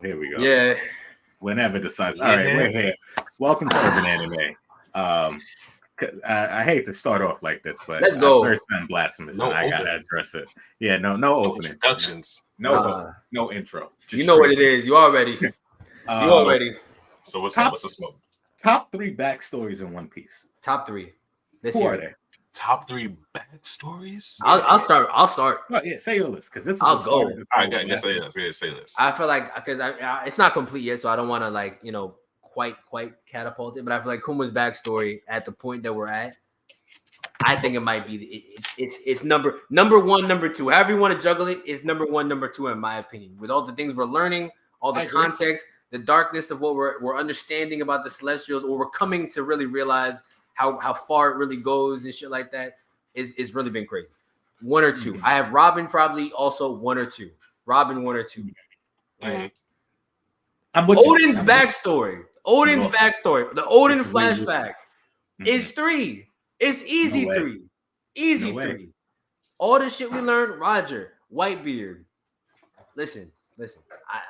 Here we go. Yeah. Whenever decides. All right, we're here. Welcome to Urban Anime. I hate to start off like this, but let's go. First time blasphemous, no and I gotta address it. Yeah, no opening, introductions, no intro. You know what it is. You already. You already. So what's up? What's the smoke? Top 3 backstories in One Piece. Top 3. Who are they? Top 3 backstories. I'll start. Oh, yeah, say your list because this. I'll go. All right, yeah, say this. I feel like because it's not complete yet, so I don't want to quite catapult it. But I feel like Kuma's backstory at the point that we're at, I think it might be it's number 1, number 2. However you want to juggle it, is number 1, number 2 in my opinion. With all the things we're learning, all the context, the darkness of what we're understanding about the Celestials, or we're coming to really realize how far it really goes and shit like that is really been crazy. 1 or 2. I have Robin probably also 1 or 2. Robin 1 or 2. Right? Odin's backstory. The Odin flashback is 3. It's easy 3. Easy 3. All the shit we learned, Roger, Whitebeard. Listen.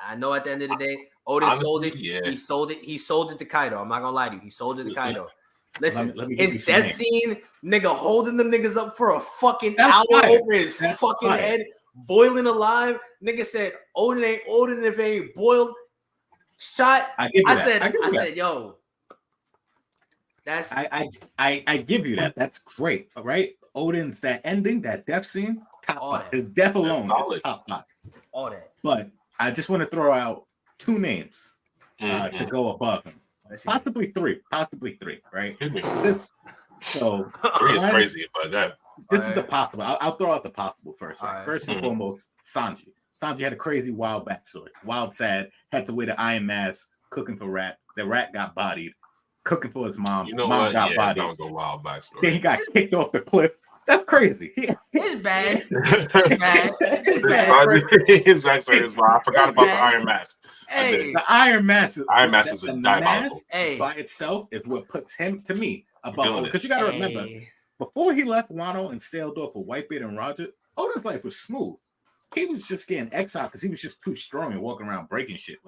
I know at the end of the day, Odin sold it. Yeah. He sold it to Kaido. I'm not gonna lie to you. He sold it to Kaido. Listen, his death scene, nigga holding them niggas up for a fucking hour over his fucking head, boiling alive. Nigga said, Odin ain't Odin if he ain't boiled. Shot. I said, yo. That's I give you that. That's great. All right. Odin's that ending, that death scene, top 5. His death alone is top 5. All that. But I just want to throw out 2 names to go above him. Possibly 3, right? This 3 is crazy, but this is the possible. I'll throw out the possible first. Right? First and foremost, Sanji. Sanji had a crazy wild backstory. Wild, sad, had to wear the iron mask, cooking for Rat. The Rat got bodied, cooking for his mom. You know mom what? got bodied. That was a wild backstory. Then he got kicked off the cliff. That's crazy. It's bad. His backstory is wild. I forgot about the iron mask. Hey, the iron mask. Iron mask is a diabolical. By itself is what puts him to me above. Because you got to remember, before he left Wano and sailed off with Whitebeard and Roger, Oda's life was smooth. He was just getting exiled because he was just too strong and walking around breaking shit.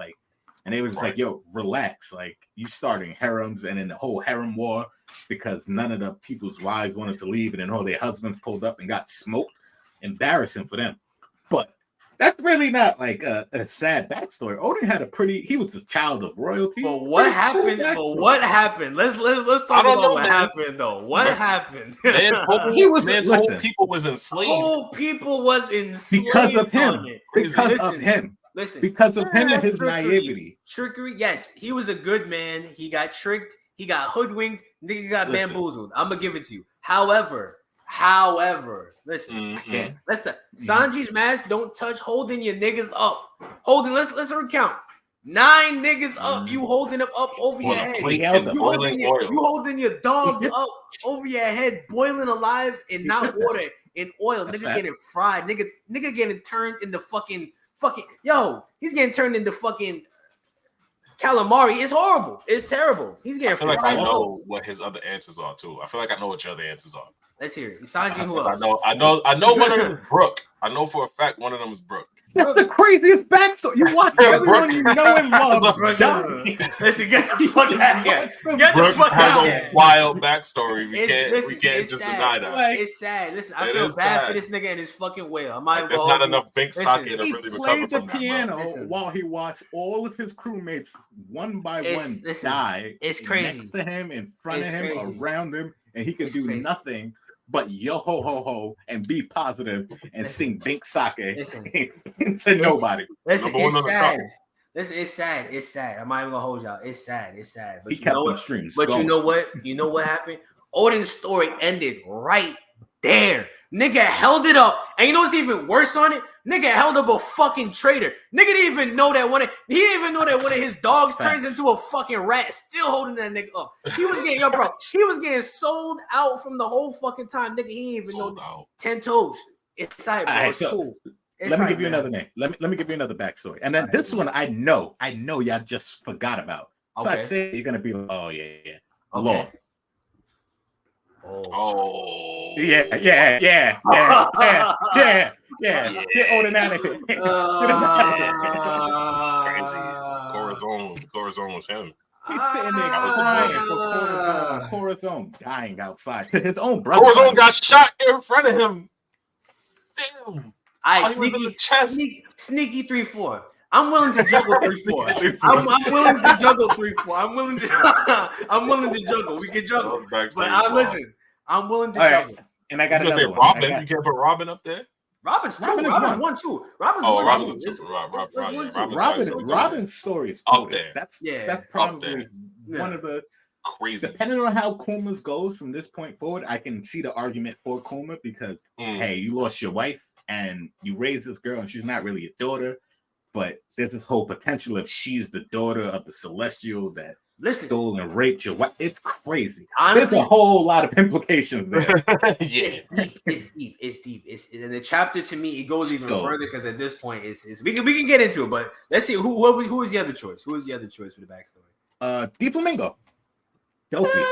And they was like, yo, relax. Like, you starting harems and then the whole harem war because none of the people's wives wanted to leave and then all their husbands pulled up and got smoked. Embarrassing for them. But that's really not like a sad backstory. Odin had he was a child of royalty. But what happened? Let's talk about what happened though. What happened? Whole people was enslaved. Whole people was enslaved because of him. Because of him and his naivety. Trickery, yes. He was a good man. He got tricked. He got hoodwinked. Nigga got bamboozled. I'm going to give it to you. However, listen. Sanji's mask don't touch holding your niggas up. Holding, let's recount. 9 niggas up. You holding them up over your head. You holding your dogs up over your head, boiling alive in not water, in oil. Nigga getting fried. Nigga getting turned into fucking he's getting turned into fucking calamari. It's horrible. It's terrible. He's getting fried. I know what his other answers are too. I feel like I know what your other answers are. Let's hear it. Sanji, who else? I know one of them is Brooke. I know for a fact one of them is Brooke. That's the craziest backstory. You watch everyone you know and love. Listen, get the fuck out of here. Get the fuck out of here. A wild backstory. We can't just deny that. It's sad. Listen, I feel bad for this nigga and his fucking whale. There's not enough Bink sake to really recover from that. He played the piano while he watched all of his crewmates one by one die. It's crazy. Next to him, in front of him, around him, and he could do nothing but yo ho ho ho and be positive and sing Bink Sake to nobody. Listen, it's sad. Listen, it's sad. I'm not even gonna hold y'all. It's sad. But you know what? Streams but you know what? You know what happened? Odin's story ended right there. Nigga held it up. And you know what's even worse on it? Nigga held up a fucking traitor. Nigga didn't even know that one of his dogs turns into a fucking rat, still holding that nigga up. He was getting sold out from the whole fucking time. Nigga, he didn't even know 10 toes. It's bro. It's cool. Let me give you another name. Let me give you another backstory. And then this one I know y'all just forgot about. So I say you're gonna be like, oh yeah. Law. Oh. Oh. Yeah. Yeah, get Odin out of here. Get him out of here. It's crazy. Corazon was him. He's sitting there crying for Corazon dying outside. His own brother. Corazon got shot in front of him. Damn. I sneaky 3-4. I'm willing to juggle 3-4. I'm willing to juggle 3-4. I'm willing to juggle. We can juggle. But listen, I'm willing to juggle. And I got to say Robin. You can't put Robin up there. Robin's 2. Robin's 1 too. Robin's story is up there. That's probably one of the crazy. Depending on how Kuma's goes from this point forward, I can see the argument for Kuma because hey, you lost your wife and you raised this girl and she's not really your daughter, but there's this whole potential if she's the daughter of the Celestial that stole and raped your wife. It's crazy. Honestly, there's a whole lot of implications there. It's deep. It's in the chapter. To me, it goes even further because at this point, we can get into it. But let's see who was the other choice. Who was the other choice for the backstory? Doflamingo. Dopey.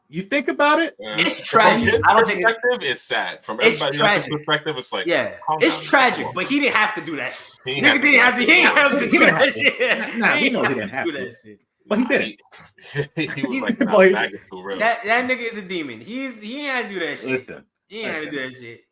You think about it, it's tragic. I don't think it's sad. From everybody else's perspective, it's like it's tragic. But he didn't have to do that shit. He didn't have to do that shit. Nah, we know he didn't have to do that shit. But he did it. He was like, that nigga is a demon. He ain't had to do that shit. Listen, he ain't had to do that shit.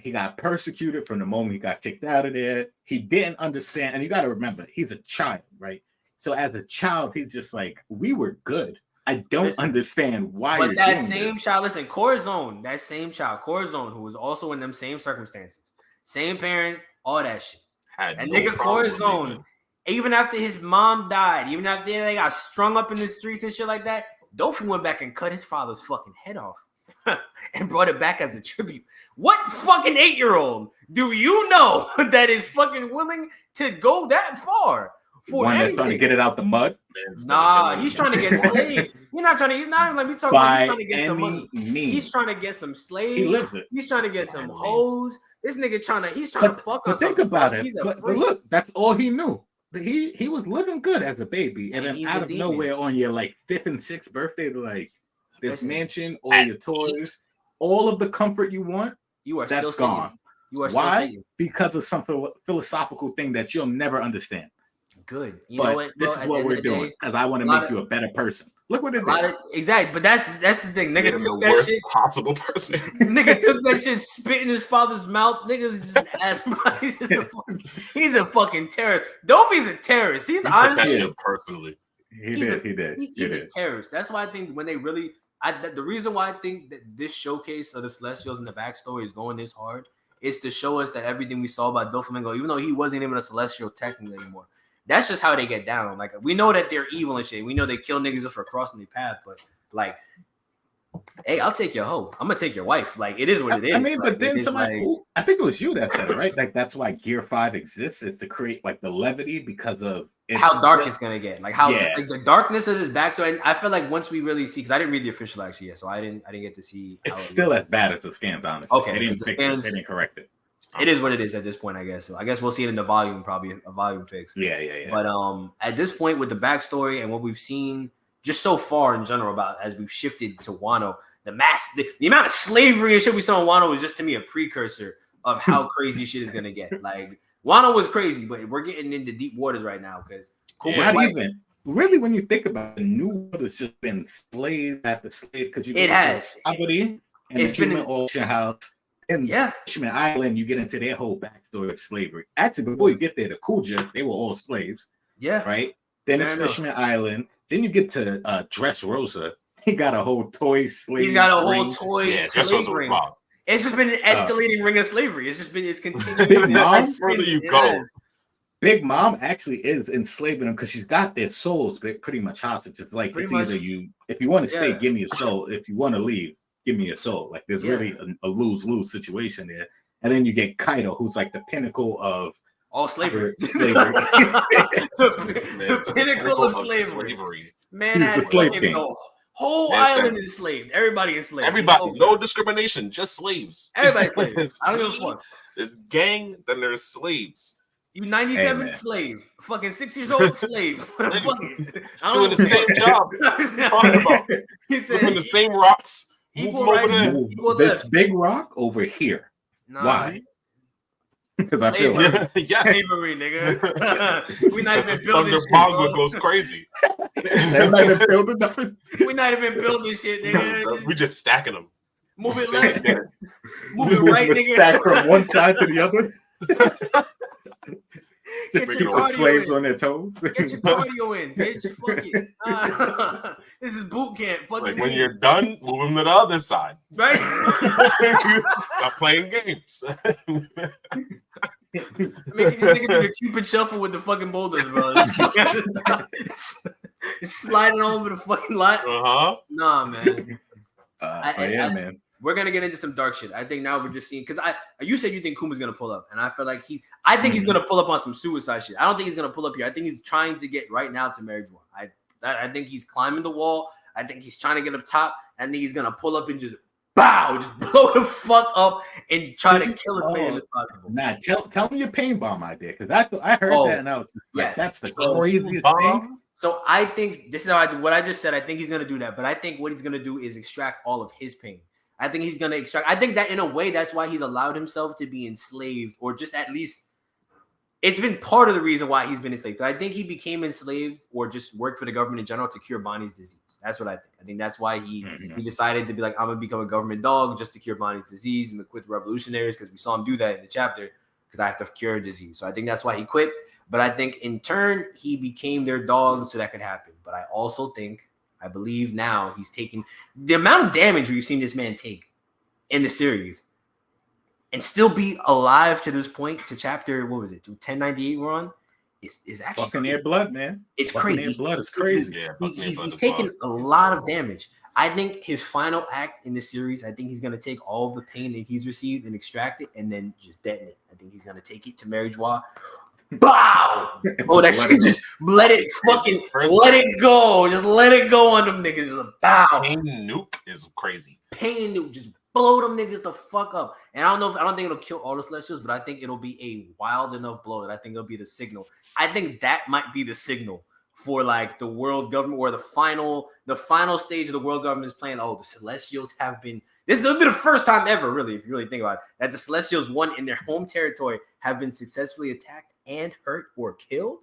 He got persecuted from the moment he got kicked out of there. He didn't understand. And you got to remember, he's a child, right? So as a child, he's just like, we were good. I don't understand why. But that same child, listen, Corazon, who was also in them same circumstances, same parents, all that shit. And nigga Corazon, even after his mom died, even after they got strung up in the streets and shit like that, Dofi went back and cut his father's fucking head off and brought it back as a tribute. What fucking 8-year-old do you know that is fucking willing to go that far? For one that's trying to get it out the mud. Nah, he's trying to get slaves. He's not even like we talking about. He's trying to get some money. He's trying to get some slaves. He lives it. He's trying to get some hoes. This nigga trying to fuck us. Think about it. But look, that's all he knew. He was living good as a baby, and then out of nowhere on your like 5th and 6th birthday, like this mansion, all your toys, all of the comfort you want, that's gone. Why? Because of some philosophical thing that you'll never understand. Good. You know what? This is what we're doing because I want to make you a better person. Look what it did. Exactly, but that's the thing. Nigga took that shit. Possible person. Nigga took that shit, spit in his father's mouth. Nigga's just ass. He's a fucking terrorist. Dofi's a terrorist. He's honestly personally. He did. He's a terrorist. That's why I think when they really, the reason why I think that this showcase of the Celestials in the backstory is going this hard is to show us that everything we saw about Doflamingo, even though he wasn't even a Celestial technically anymore. That's just how they get down. Like, we know that they're evil and shit. We know they kill niggas just for crossing their path. But, like, hey, I'll take your hoe. I'm going to take your wife. Like, it is what it is. I mean, but then somebody, I think it was you that said it, right? Like, that's why Gear 5 exists, is to create, like, the levity because of how dark it's going to get. Like, like, the darkness of this backstory. And I feel like once we really see, because I didn't read the official actually yet, so I didn't get to see. It's still as bad as the scans, honestly. Okay. They didn't correct it. It is what it is at this point, I guess. So I guess we'll see it in the volume, probably a volume fix. Yeah. But at this point, with the backstory and what we've seen just so far in general about as we've shifted to Wano, the amount of slavery and shit we saw in Wano was just to me a precursor of how crazy shit is gonna get. Like, Wano was crazy, but we're getting into deep waters right now because even really when you think about it, the New World has just been slave after slave because it has poverty and it's been an Ocean House. And Fishman Island, you get into their whole backstory of slavery. Actually, before you get there, the Kuja, they were all slaves. Yeah. Right? Then it's Fishman Island. Then you get to Dressrosa. He got a whole toy slave. He's got a whole toy slave ring. Wow. It's just been an escalating ring of slavery. It's continuing. Big Mom, further you go. Big Mom actually is enslaving them because she's got their souls pretty much hostage. It's like either you, if you want to stay, give me your soul. If you want to leave, give me your soul. Like, there's really a lose-lose situation there. And then you get Kaido, who's like the pinnacle of all slavery. The pinnacle of slavery. Man, he's the slave king. The whole island is enslaved. Everybody enslaved. Everybody, no discrimination, just slaves. Everybody's slaves. I don't give a fuck. There's gang, then there's slaves. You 97 slave, fucking 6 years old slave. Doing the same job. Talking about. He said, doing the same rocks. Move over there. This big rock over here. Nah, why? Because I feel like yes, slavery, nigga. We're not even building Thunder shit, Bongo bro. goes crazy. they're not even building nothing. We're not even building shit, nigga. We just stacking them. Move it Same left, there. move it right, nigga. Stack from one side to the other. Get Just your keep the slaves cardio on their toes. in. Get your cardio in, bitch. Fuck it. This is boot camp. Fuck Like it. when you're done, move them to the other side. Right? Stop playing games. Making these niggas do the Cupid shuffle with the fucking boulders, bro. Just sliding all over the fucking lot. Nah, man. Man. We're gonna get into some dark shit. I think now we're just seeing because you said you think Kuma's gonna pull up, and I feel like I think he's gonna pull up on some suicide shit. I don't think he's gonna pull up here. I think he's trying to get right now to marriage one. I think he's climbing the wall. I think he's trying to get up top. I think he's gonna pull up and just just blow the fuck up and try to kill as many as possible. Nah, tell me your pain bomb idea, because I heard that and I was just like, that's the craziest thing. So I think this is what I just said. I think he's gonna do that, but I think what he's gonna do is extract all of his pain. I think he's gonna extract. I think that in a way, that's why he's allowed himself to be enslaved, or just at least it's been part of the reason why he's been enslaved. I think he became enslaved or just worked for the government in general to cure Bonnie's disease. That's what I think. I think that's why he decided to be like, I'm gonna become a government dog just to cure Bonnie's disease and quit the revolutionaries, because we saw him do that in the chapter, because I have to cure a disease. So I think that's why he quit. But I think in turn, he became their dog so that could happen. But I also think, I believe now he's taking the amount of damage we've seen this man take in the series and still be alive to this point, to chapter, what was it, to 1098 we're on, is actually fucking their blood, man. It's fucking crazy. Their blood is crazy. He's taken a lot of damage. I think his final act in the series, I think he's going to take all of the pain that he's received and extract it and then just detonate. I think he's going to take it to Mary Joie. Bow! Oh, that shit, just let it fucking let it go. Just let it go on them niggas. Just bow. Pain nuke is crazy. Pain nuke, just blow them niggas the fuck up. And I don't think it'll kill all the Celestials, but I think it'll be a wild enough blow that I think it'll be the signal. I think that might be the signal for like the world government, where the final stage of the world government is playing. Oh, the Celestials have been. This will be the first time ever, really, if you really think about it, that the Celestials, one in their home territory, have been successfully attacked and hurt or killed.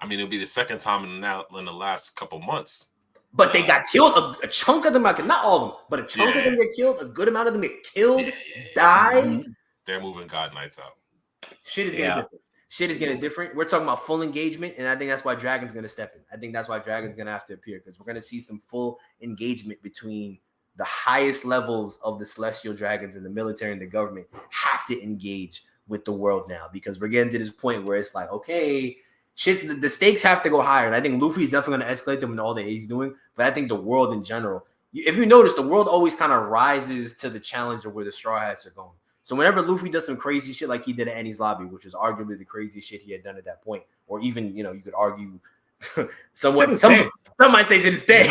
I mean, it'll be the second time in the last couple months. But they got killed. A chunk of them, not all of them, but a chunk of them get killed. A good amount of them get killed, die. They're moving God Knights out. Shit is getting different. Shit is getting different. We're talking about full engagement, and I think that's why Dragon's going to step in. I think that's why Dragon's going to have to appear, because we're going to see some full engagement between the highest levels of the Celestial Dragons and the military and the government have to engage with the world now, because we're getting to this point where it's like, okay, shit, the stakes have to go higher. And I think Luffy's definitely going to escalate them in all that he's doing. But I think the world in general, if you notice, the world always kind of rises to the challenge of where the Straw Hats are going. So whenever Luffy does some crazy shit like he did at Enies Lobby, which is arguably the craziest shit he had done at that point, or even, you could argue somewhat, some might say to this day,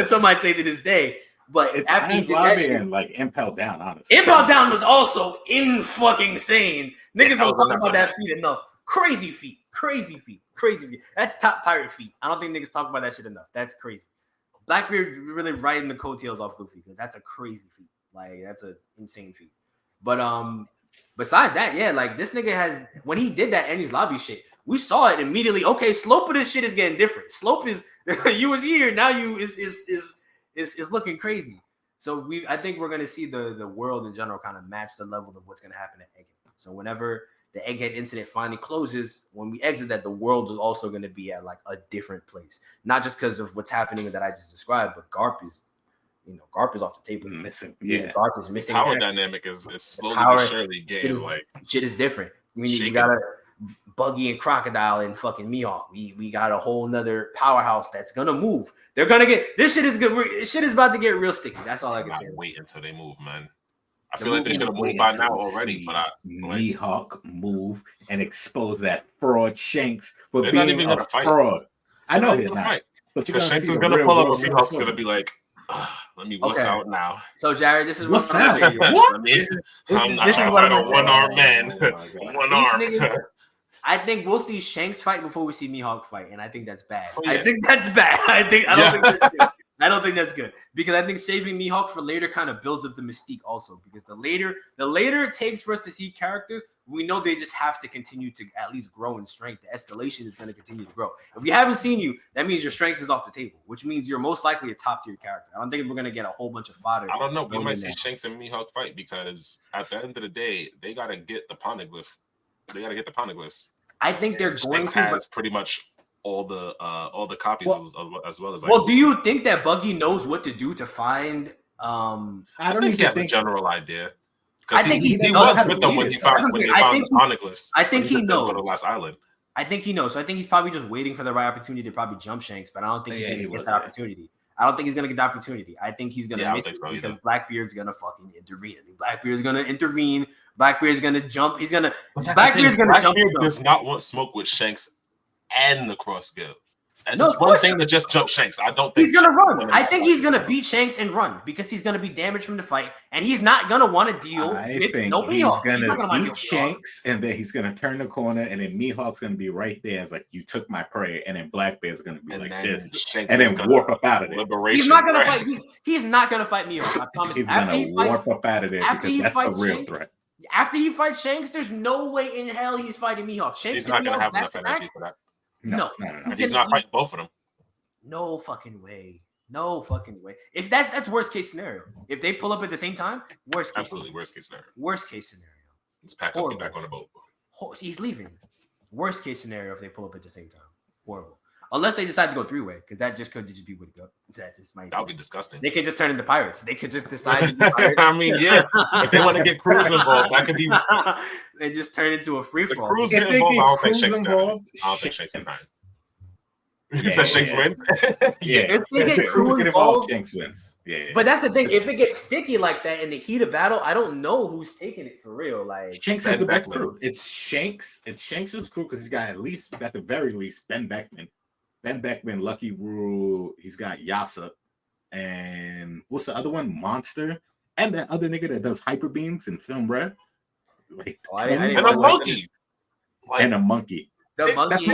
some might say to this day, but it's after he did that shit, and like Impel Down, honestly. Impel Down was also in fucking insane. Niggas don't talk about that feat enough. Crazy feat. That's top pirate feat. I don't think niggas talk about that shit enough. That's crazy. Blackbeard really riding the coattails off Luffy, because that's a crazy feat. Like, that's an insane feat. But besides that, yeah, like this nigga has, when he did that Enies Lobby shit, we saw it immediately. Okay, slope of this shit is getting different. Slope is you was here, now you is looking crazy. So I think we're gonna see the world in general kind of match the level of what's gonna happen at Egghead. So whenever the Egghead incident finally closes, when we exit that, the world is also gonna be at like a different place. Not just because of what's happening that I just described, but Garp is off the table. Missing. Garp is missing. Power dynamic is slowly but surely getting shit is different. We got a Buggy and Crocodile and fucking Mihawk. We got a whole nother powerhouse that's gonna move. They're gonna get this shit is good. Shit is about to get real sticky. That's all I can say. Wait until they move, man. I feel like they should have moved by now already. But Mihawk move and expose that fraud Shanks for they're being not even gonna fight. Fraud. I know he's not. Fight. But Because Shanks is gonna pull up, and Mihawk's gonna be like, "Let me wuss out now." So Jared, this is what I'm saying. What? I'm not trying to fight a one-armed man. One arm. I think we'll see Shanks fight before we see Mihawk fight, and I think that's bad. I think that's bad. I don't think I don't think that's good because I think saving Mihawk for later kind of builds up the mystique also because the later it takes for us to see characters, we know they just have to continue to at least grow in strength. The escalation is going to continue to grow. If we haven't seen you, that means your strength is off the table, which means you're most likely a top tier character. I don't think we're going to get a whole bunch of fodder. I don't know. We might see Shanks and Mihawk fight because at the end of the day, they got to get the poneglyph. They got to get the poneglyphs. I think they're going Shanks has pretty much all the copies as well as. Well, do you think that Buggy knows what to do to find? I think he has a general idea. I think he was with them when they found the poneglyphs. I think he knows. Go to Last Island. I think he knows. So I think he's probably just waiting for the right opportunity to probably jump Shanks, but I don't think he's going to get that opportunity. I don't think he's going to get the opportunity. I think he's going to miss it because Blackbeard's going to fucking intervene. I think Blackbeard's going to intervene. Blackbeard's going to jump. He's going to. Blackbeard's going to jump. Blackbeard does not want smoke with Shanks and the Cross Guild. And it's one thing to just jump Shanks. I don't think he's gonna run. I think he's gonna beat Shanks and run because he's gonna be damaged from the fight, and he's not gonna want to deal with no Mihawk. He's gonna beat Shanks, and then he's gonna turn the corner, and then Mihawk's gonna be right there. It's like you took my prey, and then Blackbeard's gonna be like this, Shanks and then warp up out of there. He's not gonna fight. He's not gonna fight Mihawk. I promise. He's gonna warp up out of there because that's the real threat. After he fights Shanks, there's no way in hell he's fighting Mihawk. Shanks he's not gonna have enough energy for that. No. He's not fighting both of them. No fucking way. No fucking way. If that's worst case scenario. If they pull up at the same time, worst case scenario. Worst case scenario. Let's pack up, get back on the boat. He's leaving. Worst case scenario if they pull up at the same time. Horrible. Unless they decide to go three-way, because that just could just be what it go. That just might. That would be disgusting. They could just turn into pirates. They could just decide to be pirates. I mean, yeah. If they want to get crews involved, that could be. They just turn into a free fall. Crews get involved. I don't think Shanks can. You said Shanks wins? Yeah. If they get crew involved, Shanks wins. Yeah. But that's the thing. If it gets sticky like that in the heat of battle, I don't know who's taking it for real. Like Shanks has the best crew. It's Shanks. It's Shanks' crew because he's got at the very least, Ben Beckman. Ben Beckman, Lucky Rule. He's got Yasa. And what's the other one? Monster. And that other nigga that does hyper beams in Film Red. Like, and a monkey. And a monkey. The monkey,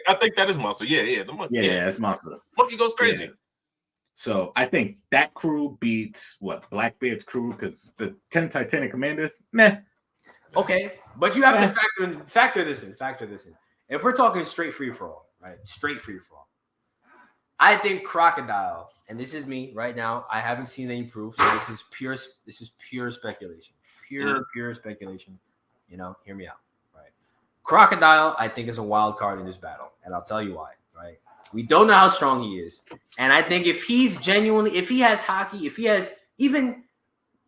I think that is Monster. Yeah, the monkey. Yeah, that's Monster. Monkey goes crazy. Yeah. So I think that crew beats Blackbeard's crew because the 10 Titanic Commanders, meh. Okay, but you have to factor this in. If we're talking straight free for all, right? Straight free for all. I think Crocodile, and this is me right now. I haven't seen any proof, so this is pure speculation. Pure speculation. Hear me out. Crocodile, I think, is a wild card in this battle, and I'll tell you why, right? We don't know how strong he is, and I think if he has hockey, if he has even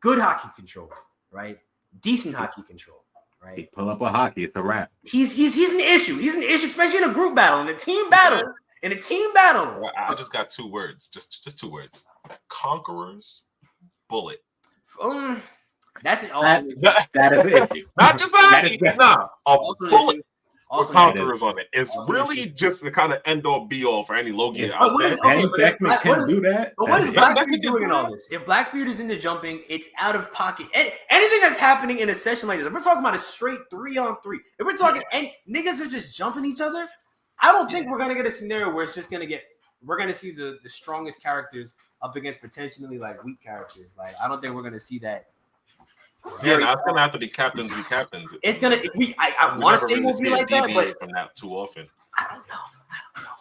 good hockey control, right? Decent hockey control, right? He pull up a hockey, it's a wrap. He's an issue. He's an issue, especially in a group battle, in a team battle. I just got 2 words, just 2 words. Conqueror's bullet. That's it. That is it. Not just a bullet with conquerors on it. It's really just the kind of end all be all for any Logia out there. Beckman can do that. But what is Blackbeard doing in all this? If Blackbeard is into jumping, it's out of pocket. Anything that's happening in a session like this, if we're talking about a straight 3-on-3, if we're talking niggas are just jumping each other, I don't think we're gonna get a scenario where it's just gonna get. We're gonna see the strongest characters up against potentially like weak characters. Like I don't think we're gonna see that. Yeah, it's gonna have to be captains be captains. It's gonna. I want to say it will be like that, but from that too often. I don't know.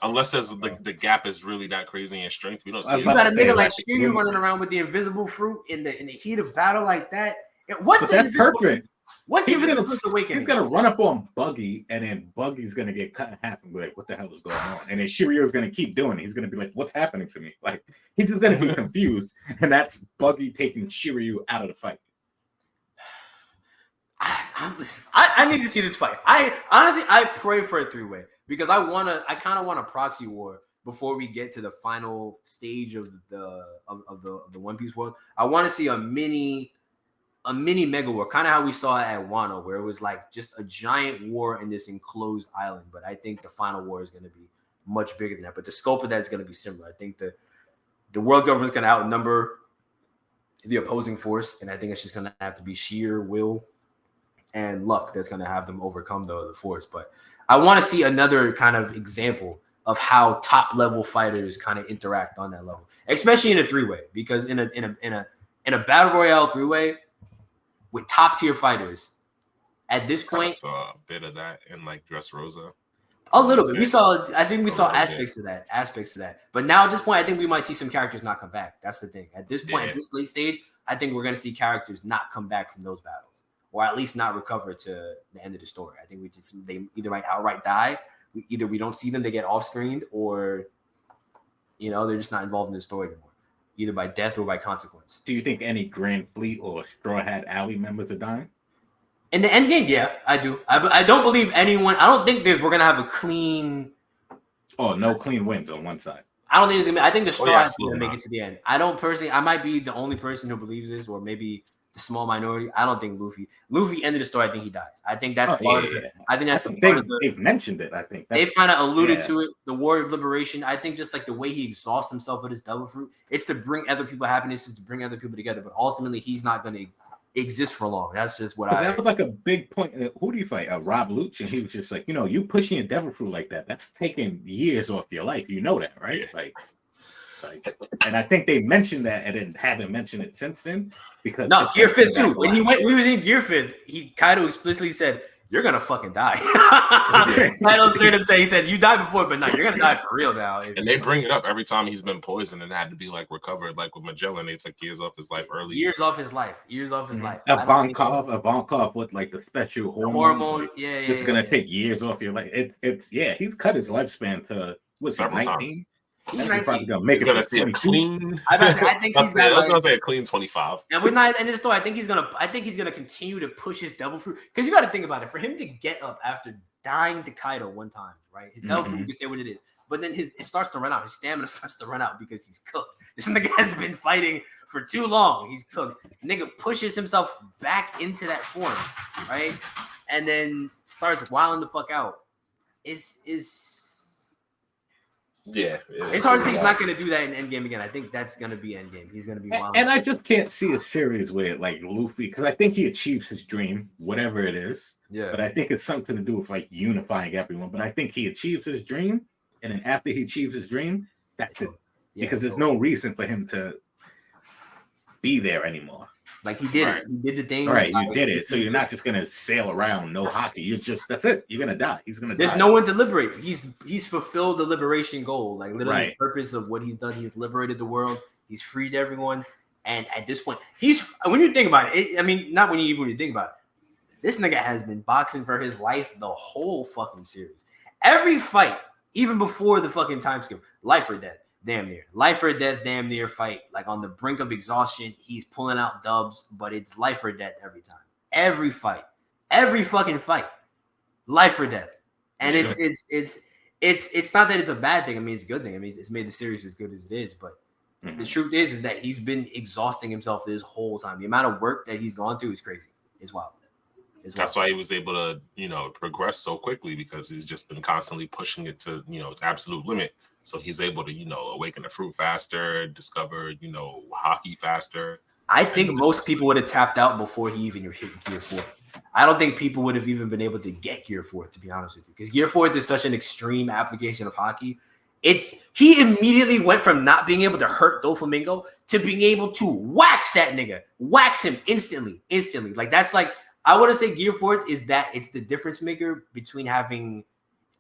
Unless the gap is really that crazy in strength, we don't see. You got a nigga like Shiryu running around with the invisible fruit in the heat of battle like that. What's the invisible fruit? What's the invisible fruit awakening? He's gonna run up on Buggy, and then Buggy's gonna get cut in half and be like, "What the hell is going on?" And then Shiryu's gonna keep doing it. He's gonna be like, "What's happening to me?" Like he's just gonna be confused, and that's Buggy taking Shiryu out of the fight. I need to see this fight. I pray for a 3-way because I kind of want a proxy war before we get to the final stage of the One Piece world. I want to see a mini mega war, kind of how we saw it at Wano, where it was like just a giant war in this enclosed island. But I think the final war is going to be much bigger than that. But the scope of that is going to be similar. I think the world government is going to outnumber the opposing force, and I think it's just going to have to be sheer will and luck that's going to have them overcome the force. But I want to see another kind of example of how top level fighters kind of interact on that level, especially in a 3-way. Because in a battle royale 3-way with top tier fighters, at this point, saw a bit of that in like Dressrosa. A little bit. I think we saw aspects of that. But now at this point, I think we might see some characters not come back. That's the thing. At this point, at this late stage, I think we're going to see characters not come back from those battles, or at least not recover to the end of the story. I think they either might outright die. Either we don't see them, they get off screened, or they're just not involved in the story anymore, either by death or by consequence. Do you think any Grand Fleet or Straw Hat Alley members are dying? In the end game, yeah, I do. I don't believe anyone. I don't think we're gonna have a clean. Oh, no clean wins on one side. I don't think it's gonna. I think the Straw Hat's gonna make it to the end. I don't personally. I might be the only person who believes this, or maybe the small minority. I don't think Luffy ended the story. I think he dies. I think that's part of it. I think that's part of the. They've mentioned it. I think they've kind of alluded to it. The Warrior of Liberation. I think just like the way he exhausts himself with his devil fruit, it's to bring other people happiness, it's to bring other people together. But ultimately, he's not gonna exist for long. That's just what that was like a big point. Who do you fight? Rob Luch, and he was just like, you pushing your devil fruit like that's taking years off your life. You know that, right? Like, and I think they mentioned that and then haven't mentioned it since then because Gear 5 too. When we was in Gear 5, Kaido explicitly said, "You're gonna fucking die." Kaido straight up said, "He said you died before, but no, you're gonna die for real now." And they bring it up every time he's been poisoned and had to be like recovered. Like with Magellan, they took years off his life early. Years off his life. Ivankov with like the special hormone. It's gonna take years off your life. It's he's cut his lifespan to several 19? Times. He's gonna see a clean. I think he's I was gonna say a clean 25. And we're not at the end of the story. I think he's gonna continue to push his devil fruit because you got to think about it. For him to get up after dying to Kaido one time, right? His devil fruit, you can say what it is, but then it starts to run out. His stamina starts to run out because he's cooked. This nigga has been fighting for too long. He's cooked. Nigga pushes himself back into that form, right? And then starts wilding the fuck out. It's hard to say he's not going to do that in Endgame again. I think that's going to be Endgame. He's going to be wild. And I just can't see a series where like Luffy, because I think he achieves his dream, whatever it is. Yeah. But I think it's something to do with like unifying everyone. But I think he achieves his dream, and then after he achieves his dream, that's it. Yeah, because there's no reason for him to be there anymore. Like he did it. He did the thing. Right, you did it. So you're not just gonna sail around, no hockey. That's it. You're gonna die. He's gonna die. There's no one to liberate. He's fulfilled the liberation goal. Like literally the purpose of what he's done. He's liberated the world. He's freed everyone. And at this point, when you think about it, I mean, not when you think about it, this nigga has been boxing for his life the whole fucking series. Every fight, even before the fucking time skip, life or death. Damn near. Life or death, damn near fight. Like on the brink of exhaustion, he's pulling out dubs, but it's life or death every time. Every fight. Every fucking fight. Life or death. And it's not that it's a bad thing. I mean, it's a good thing. I mean, it's made the series as good as it is, but the truth is that he's been exhausting himself this whole time. The amount of work that he's gone through is crazy. It's wild. That's why he was able to, progress so quickly because he's just been constantly pushing it to, its absolute limit. So he's able to, awaken the fruit faster, discover, hockey faster. I think most people would have tapped out before he even hit Gear 4. I don't think people would have even been able to get Gear 4, to be honest with you, because Gear 4 is such an extreme application of hockey. He immediately went from not being able to hurt Doflamingo to being able to wax that nigga, wax him instantly. Like that's like. I want to say Gear 4 is that it's the difference maker between having.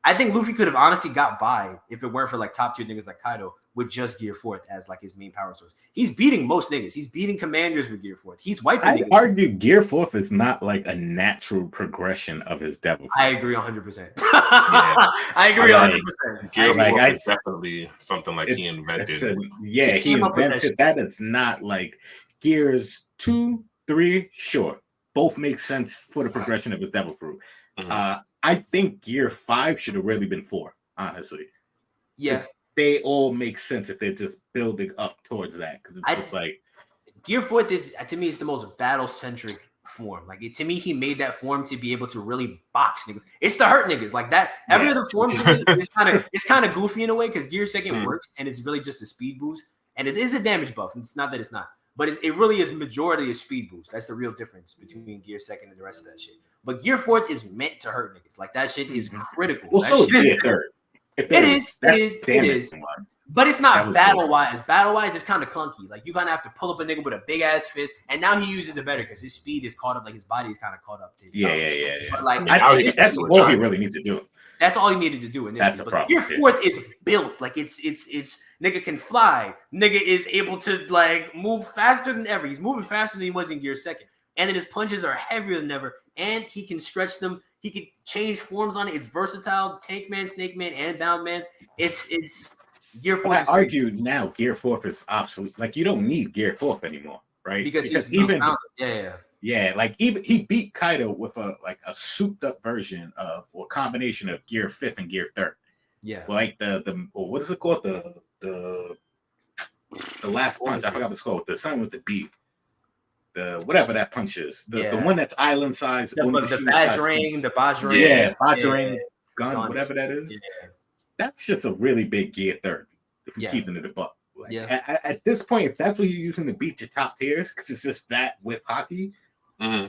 I think Luffy could have honestly got by if it weren't for like top tier niggas like Kaido with just Gear 4 as like his main power source. He's beating most niggas. He's beating commanders with Gear 4. He's wiping. I argue Gear 4 is not like a natural progression of his devil. I agree 100%. I agree 100%. Gear 4 is definitely something like he invented. He invented that. It's not like Gears 2, 3, sure. Both make sense for the progression of his devil fruit. I think Gear 5 should have really been 4, honestly. Yes. They all make sense if they're just building up towards that. Because it's just like Gear 4 is to me, it's the most battle-centric form. Like to me, he made that form to be able to really box niggas. It's to hurt niggas. Like that. Every other form to me it's kind of goofy in a way because Gear 2 works and it's really just a speed boost. And it is a damage buff. It's not that it's not. But it really is majority of speed boost. That's the real difference between Gear 2 and the rest of that shit. But Gear 4 is meant to hurt niggas. Like that shit is critical. Well, so is Gear 3. It is. But it's not battle-wise. Battle-wise, it's kind of clunky. Like, you're going to have to pull up a nigga with a big-ass fist, and now he uses it better because his speed is caught up. Like, his body is kind of caught up to his Yeah. But, like, that's all he really needs to do. That's all he needed to do. Initially. That's the problem. Gear 4 is built. Like, it's nigga can fly. Nigga is able to, like, move faster than ever. He's moving faster than he was in Gear 2. And then his punches are heavier than ever, and he can stretch them. He can change forms on it. It's versatile. Tank Man, Snake Man, and Bound Man. It's Gear 4. I argue now Gear 4 is obsolete. Like, you don't need Gear 4 anymore, right? Because even like even he beat Kaido with a souped up version of or combination of Gear 5 and Gear 3. Yeah. Like the what is it called? The last punch. I forgot what it's called. The something with the beat. The whatever that punch is. The one that's island size. The Bajrang. Yeah, Bajrang gun, whatever that is. Yeah. That's just a really big Gear 3 if you're keeping it a buck. Like, at this point, if that's what you're using to beat your top tiers, because it's just that with hockey,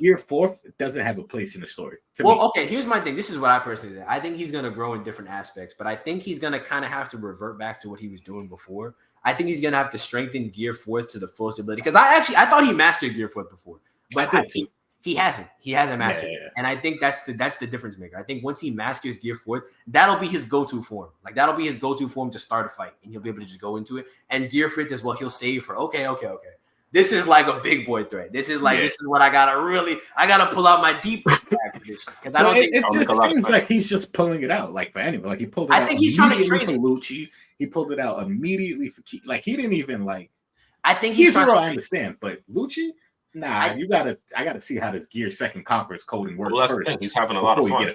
Gear 4 doesn't have a place in the story. Okay, here's my thing. This is what I personally think. I think he's going to grow in different aspects, but I think he's going to kind of have to revert back to what he was doing before. I think he's going to have to strengthen Gear 4 to the fullest ability, because I thought he mastered Gear 4 before, but he hasn't. He hasn't mastered it. And I think that's the difference maker. I think once he masters Gear 4, that'll be his go-to form. Like, that'll be his go-to form to start a fight, and he'll be able to just go into it. And Gear 5 is what he'll save for, okay. This is like a big boy threat. This is this is what I gotta pull out my deep position. Because I don't think it just seems like he's just pulling it out. Like, for anyone. Like, he pulled it out. I think he's trying to train for Lucci. He pulled it out immediately for Key. Like, he didn't even like. I think he's trying I understand, but Lucci. Nah, I gotta see how this Gear 2 Conqueror's coding works. Well, that's first. The thing. He's having a lot of fun.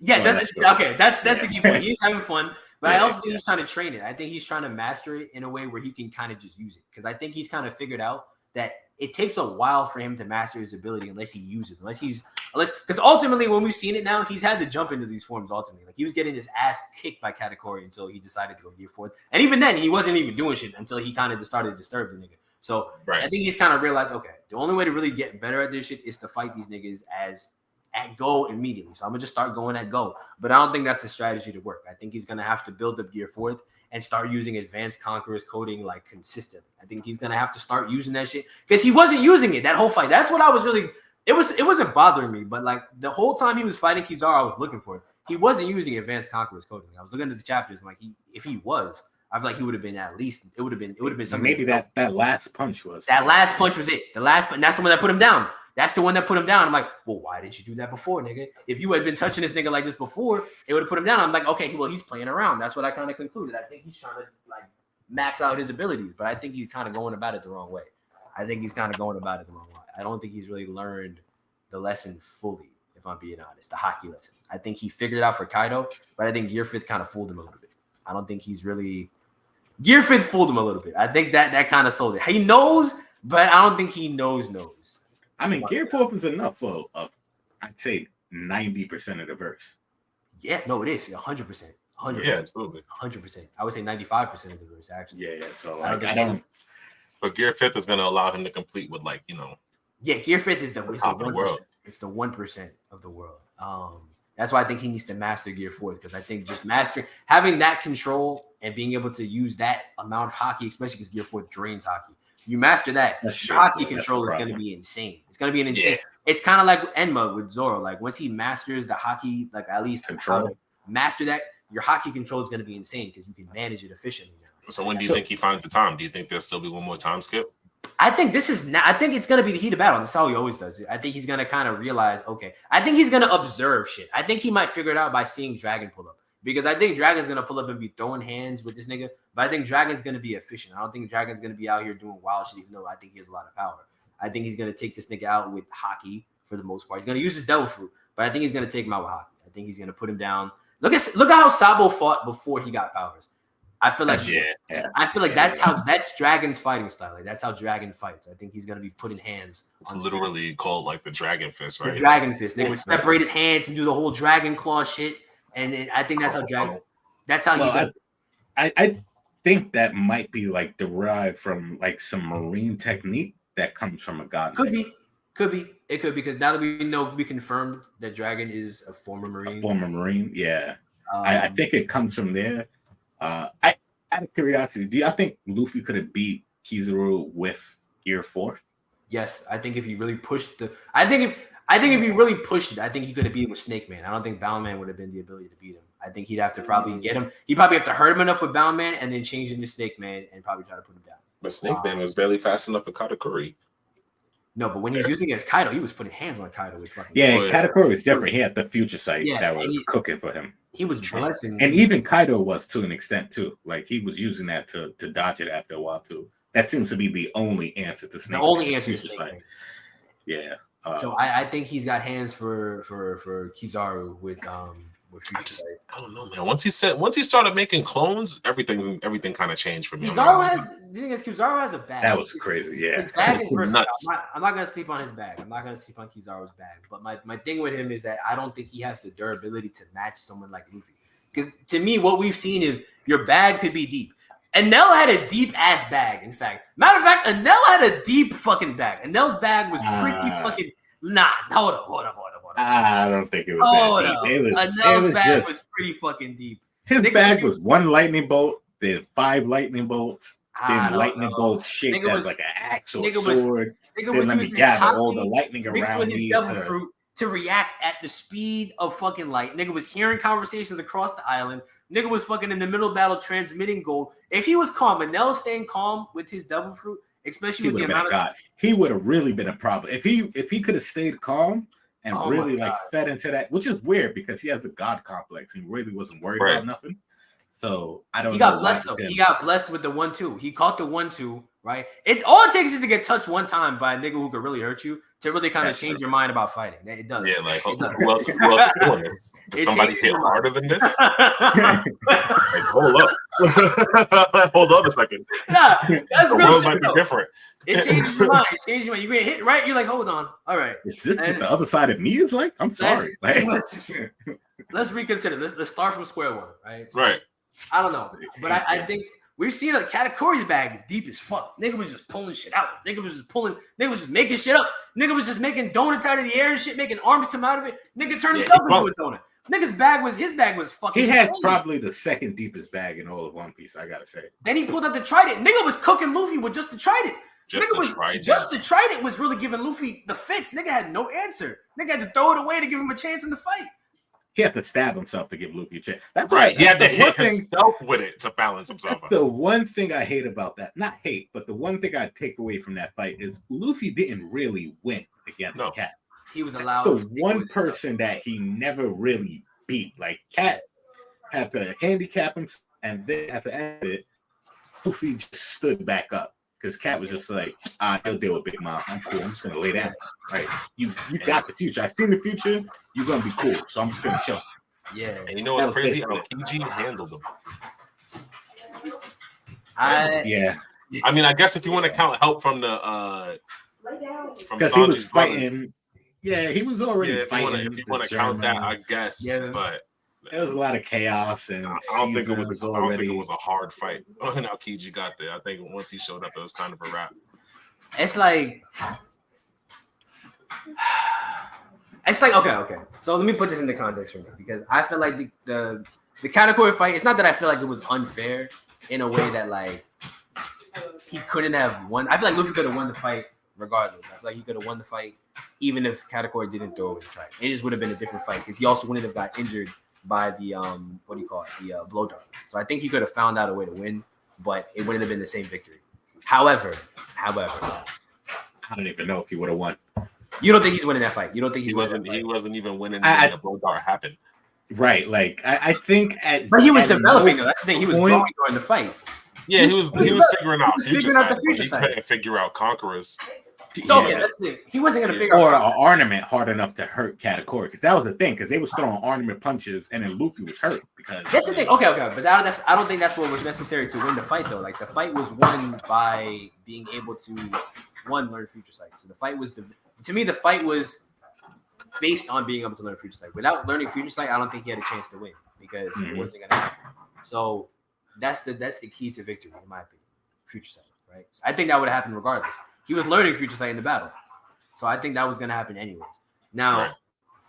That's the key point. He's having fun, but I also think he's trying to train it. I think he's trying to master it in a way where he can kind of just use it, because I think he's kind of figured out that it takes a while for him to master his ability unless because ultimately when we've seen it now, he's had to jump into these forms ultimately. Like, he was getting his ass kicked by Katakuri until he decided to go Gear 4, and even then he wasn't even doing shit until he kind of started to disturb the nigga. So I think he's kind of realized, okay, the only way to really get better at this shit is to fight these niggas at go immediately. So I'm gonna just start going at go. But I don't think that's the strategy to work. I think he's gonna have to build up Gear 4 and start using Advanced Conqueror's coding like consistently. I think he's gonna have to start using that shit, because he wasn't using it that whole fight. That's what I was really. It wasn't bothering me, but like the whole time he was fighting Kizaru, I was looking for it. He wasn't using Advanced Conqueror's coding. I was looking at the chapters and like if he was, I feel like he would have been at least. It would have been something. Maybe that last punch was. That last punch was it. And that's the one that put him down. That's the one that put him down. I'm like, well, why didn't you do that before, nigga? If you had been touching this nigga like this before, it would have put him down. I'm like, okay, well, he's playing around. That's what I kind of concluded. I think he's trying to like max out his abilities, but I think he's kind of going about it the wrong way. I don't think he's really learned the lesson fully, if I'm being honest, the hockey lesson. I think he figured it out for Kaido, but I think Gear 5 kind of fooled him a little bit. I don't think he's really Gear 5 fooled him a little bit. I think that kind of sold it. He knows, but I don't think he knows. I mean, Gear 4 is enough for I'd say 90% of the verse. Yeah, no, it is 100%. 100%. Yeah, absolutely. 100%. I would say 95% of the verse, actually. Yeah. So I don't. But Gear 5 is going to allow him to complete with Yeah, Gear 5 is the 1%. It's the 1% of the world. That's why I think he needs to master Gear 4, because I think just having that control and being able to use that amount of hockey, especially because Gear 4 drains hockey. You master that, hockey control is going to be insane. It's going to be an insane. Yeah. It's kind of like Enma with Zoro. Like, once he masters the hockey, like at least how to master that, your hockey control is going to be insane because you can manage it efficiently now. So when do you think he finds the time? Do you think there'll still be one more time skip? I think it's going to be the heat of battle. That's how he always does it. I think he's going to kind of realize, okay, I think he's going to observe shit. I think he might figure it out by seeing Dragon pull up, because I think Dragon's going to pull up and be throwing hands with this nigga, but I think Dragon's going to be efficient. I don't think Dragon's going to be out here doing wild shit, even though I think he has a lot of power. I think he's going to take this nigga out with hockey for the most part. He's going to use his devil fruit, but I think he's going to take him out with hockey. I think he's going to put him down. Look at how Sabo fought before he got powers. I feel like that's Dragon's fighting style. Like, that's how Dragon fights. I think he's gonna be putting hands. It's literally called like the Dragon Fist, right? The Dragon Fist. They would separate his hands and do the whole Dragon Claw shit. And then I think that's how Dragon. That's how he does it. I think that might be like derived from like some marine technique that comes from a god. Could be. It could, because now that we know, we confirmed that Dragon is a former marine. Yeah. I think it comes from there. I out of curiosity, do y'all think Luffy could have beat Kizaru with Gear 4? Yes, I think if he really pushed I think if he really pushed it, I think he could have beat him with Snake Man. I don't think Bound Man would have been the ability to beat him. I think he'd have to probably get him. He'd probably have to hurt him enough with Bound Man and then change him to Snake Man and probably try to put him down. But Snake Man was barely fast enough with Katakuri. No, but when he was using against Kaido, he was putting hands on Kaido with fucking. Yeah, Katakuri was different. He had the future sight that was cooking for him. He was blessing, and even Kaido was to an extent too. Like he was using that to dodge it after a while too. That seems to be the only answer to Snake. The only answer to Snake Man. Yeah. So I think he's got hands for Kizaru with future sight. I don't know, man. Once he started making clones, everything kind of changed for me. Kizaru has a bag. That was crazy. Yeah. His bag is nuts. I'm not gonna sleep on his bag. I'm not gonna sleep on Kizaru's bag. But my thing with him is that I don't think he has the durability to match someone like Luffy. Because to me, what we've seen is your bag could be deep. Enel had a deep ass bag. In fact, matter of fact, Enel had a deep fucking bag. Enel's bag was pretty fucking. Nah, hold up. I don't think it was that deep. Enel's bag was pretty fucking deep. His bag was one lightning bolt, then 5 lightning bolts, then lightning bolts shaped as like an axe or sword. Then let me gather all the lightning around with his devil fruit to react at the speed of fucking light. Nigga was hearing conversations across the island. Nigga was fucking in the middle of battle transmitting gold. If he was calm, Enel staying calm with his devil fruit, especially with the amount of he would have really been a problem. If he could have stayed calm and really like fed into that, which is weird because he has a god complex and really wasn't worried about nothing. So I don't know. He got blessed though. He got blessed with the 1-2. He caught the 1-2, right? All it takes is to get touched one time by a nigga who could really hurt you to really kind of change your mind about fighting. It does. Yeah, like who else is doing this? Does somebody hit harder than this? Like, hold up. Hold on a second. Nah, that's the world might be different. It changes your mind. You get hit right. You're like, hold on. All right. Is this what the other side of me is like? I'm sorry. Let's reconsider. Let's start from square one. Right. So, right. I don't know, but I think we've seen a Katakuri's bag deep as fuck. Nigga was just pulling shit out. Nigga was just making shit up. Nigga was just making donuts out of the air and shit, making arms come out of it. Nigga turned himself into a donut. Nigga's bag was fucking. He has probably the second deepest bag in all of One Piece. I gotta say. Then he pulled out the trident. Nigga was cooking Luffy with just the trident. Just the trident was really giving Luffy the fix. Nigga had no answer. Nigga had to throw it away to give him a chance in the fight. He had to stab himself to give Luffy a chance. That's right. He had to hit himself with it to balance himself out. The one thing I hate about that, not hate, but the one thing I take away from that fight is Luffy didn't really win against Cat. He was allowed. That's the one person that he never really beat. Like Cat had to handicap him, and then at the end of it, Luffy just stood back up. Because Cat was just like, he'll deal with Big Mom. I'm cool. I'm just gonna lay down. Right? You got the future. I seen the future. You're gonna be cool. So I'm just gonna chill. Yeah. And you know what's crazy? How PG handled them. I mean, I guess if you want to count help from the because he was fighting. Yeah, he was already fighting. If you want to count that, I guess. Yeah. But there was a lot of chaos, and I don't think it was a hard fight. When Aokiji got there, I think once he showed up, it was kind of a wrap. It's like okay. So let me put this into context for me because I feel like the Katakuri fight. It's not that I feel like it was unfair in a way that like he couldn't have won. I feel like Luffy could have won the fight regardless. I feel like he could have won the fight even if Katakuri didn't throw away the trident. It just would have been a different fight because he also wouldn't have got injured by the the blow dart. So I think he could have found out a way to win, but it wouldn't have been the same victory. However, I don't even know if he would have won. You don't think he's winning that fight? You don't think he wasn't even winning when the blow dart happened? Right. Like I think but he was developing. That's the thing. He was growing during the fight. Yeah, he was figuring out future side. The future side. He couldn't figure out Conquerors. So that's the thing. He wasn't going to figure out an ornament hard enough to hurt Katakuri because that was the thing because they was throwing ornament punches and then Luffy was hurt because that's the thing. Okay, but I don't think that's what was necessary to win the fight though. Like the fight was won by being able to learn future sight. So the fight was to me the fight was based on being able to learn future sight. Without learning future sight, I don't think he had a chance to win because it wasn't going to happen. So that's the key to victory in my opinion. Future sight, right? So I think that would have happened regardless. He was learning future sight in the battle. So I think that was going to happen anyways. Now,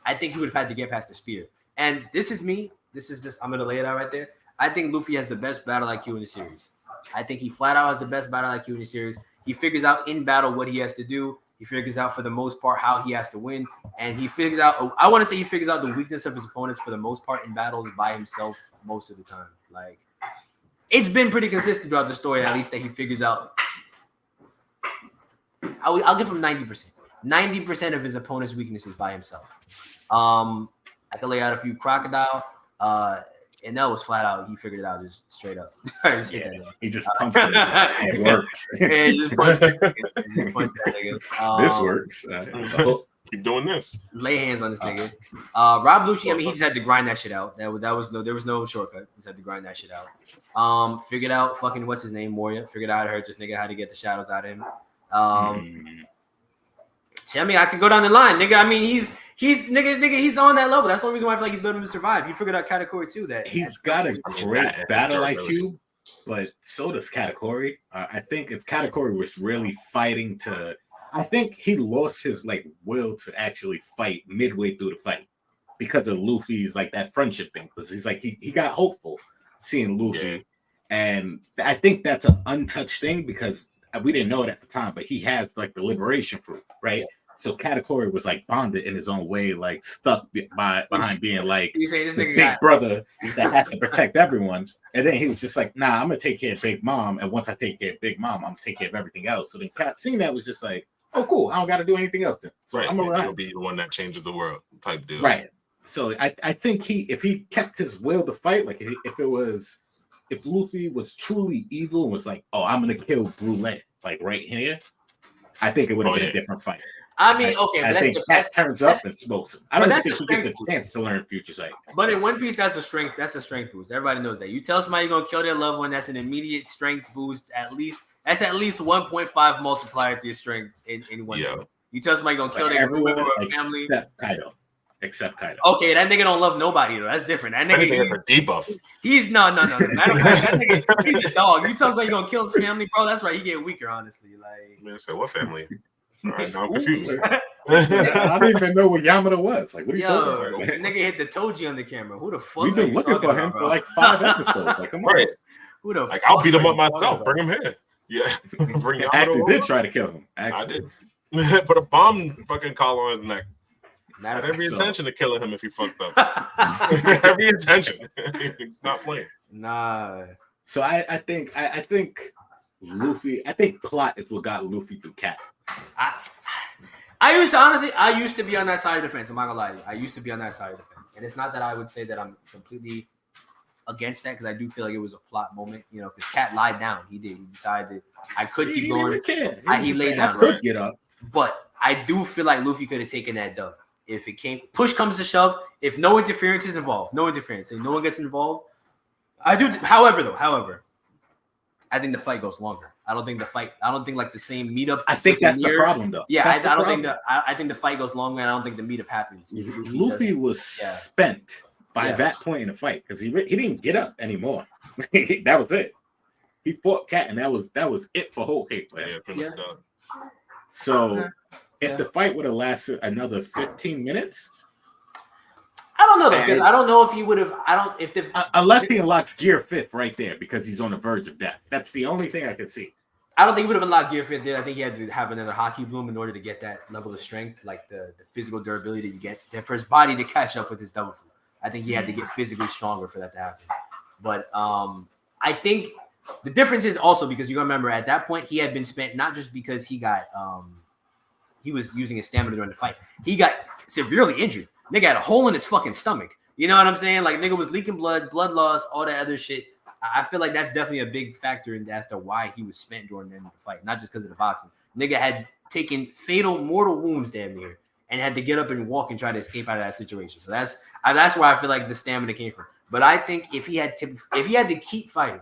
I think he would have had to get past the spear. And this is me this is just I'm gonna lay it out right there. I think Luffy has the best battle IQ in the series. I think he flat out has the best battle IQ in the series. He figures out in battle what he has to do. He figures out for the most part how he has to win, and he figures out. I want to say he figures out the weakness of his opponents for the most part in battles by himself most of the time. Like it's been pretty consistent throughout the story, at least that he figures out. I'll give him 90%. 90% of his opponent's weaknesses by himself. I can lay out a few Crocodile. And that was flat out. He figured it out just straight up. He just punched it. It works. Yeah, he just punched that nigga. This works. Keep doing this. Lay hands on this nigga. Rob Lucci, I mean, he just had to grind that shit out. There was no shortcut. He just had to grind that shit out. Figured out fucking what's his name, Moria. Figured out how to hurt this nigga, how to get the shadows out of him. See, I mean, I could go down the line, nigga. I mean, he's on that level. That's the only reason why I feel like he's building to survive. He figured out Katakuri too. That he's got a great battle IQ, but so does Katakuri. I think if Katakuri was really fighting I think he lost his like will to actually fight midway through the fight because of Luffy's like that friendship thing. Because he's like he got hopeful seeing Luffy, and I think that's an untouched thing because we didn't know it at the time, but he has like the liberation fruit, right? So Katakuri was like bonded in his own way, like stuck behind being like this the big brother that has to protect everyone. And then he was just like, nah, I'm gonna take care of Big Mom. And once I take care of Big Mom, I'm gonna take care of everything else. So then seeing that was just like, oh, cool. I don't got to do anything else then. So I'm gonna He'll be the one that changes the world type deal. Right. So I think if he kept his will to fight, like if Luffy was truly evil and was like, oh, I'm gonna kill Brulette, like right here, I think it would have been a different fight. I mean, okay, I but think Cat turns up and smokes him. I don't think he gets a chance to learn Future Sight. But in One Piece, that's a strength boost. Everybody knows that. You tell somebody you're gonna kill their loved one, that's an immediate strength boost. That's at least 1.5 multiplier to your strength in One Piece. You tell somebody you're gonna kill their member of family. Except Kaido. Okay, that nigga don't love nobody though. That's different. That nigga has a debuff. He's no. That nigga, he's a dog. You tell somebody you're gonna kill his family, bro. That's right. He get weaker, honestly. Like, man, say what family? All right, now I'm confused. I don't even know what Yamada was. Like, what are you talking about? Nigga hit the Toji on the camera. Who the fuck? We've been looking for him for like 5 episodes. Like, come on. Right. Who the like, fuck? I'll beat him up myself. Bring him here. Yeah. Bring Yamada actually over. Did try to kill him. Actually. I did. Put a bomb fucking collar on his neck. Had every intention of killing him if he fucked up. Every intention. He's not playing. Nah. So I think Luffy. I think plot is what got Luffy through Cat. I used to be on that side of the fence. I'm not gonna lie to you. I used to be on that side of the fence, and it's not that I would say that I'm completely against that because I do feel like it was a plot moment. You know, because Cat lied down. He did. He decided I could keep going. He laid down. I could get up, but I do feel like Luffy could have taken that dub. If it push comes to shove, if no interference is involved, no interference, and no one gets involved, I do. However, I think the fight goes longer. I don't think like the same meetup. I think that's the problem, though. Yeah, I think the fight goes longer. And I don't think the meetup happens. Luffy was spent by that point in the fight because he didn't get up anymore. That was it. He fought Cat, and that was it for Whole Cake for him. Yeah. So. If the fight would have lasted another 15 minutes, I don't know though, because I don't know if he would have. Unless he unlocks Gear 5th right there because he's on the verge of death. That's the only thing I can see. I don't think he would have unlocked Gear 5th there. I think he had to have another hockey bloom in order to get that level of strength, like the physical durability to get for his body to catch up with his double fruit. I think he had to get physically stronger for that to happen. But I think the difference is also because you gotta remember at that point he had been spent not just because he got he was using his stamina during the fight. He got severely injured. Nigga had a hole in his fucking stomach. You know what I'm saying? Like, nigga was leaking blood loss, all that other shit. I feel like that's definitely a big factor in as to why he was spent during the end of the fight, not just because of the boxing. Nigga had taken fatal, mortal wounds damn near and had to get up and walk and try to escape out of that situation. So that's where I feel like the stamina came from. But I think if he had to keep fighting,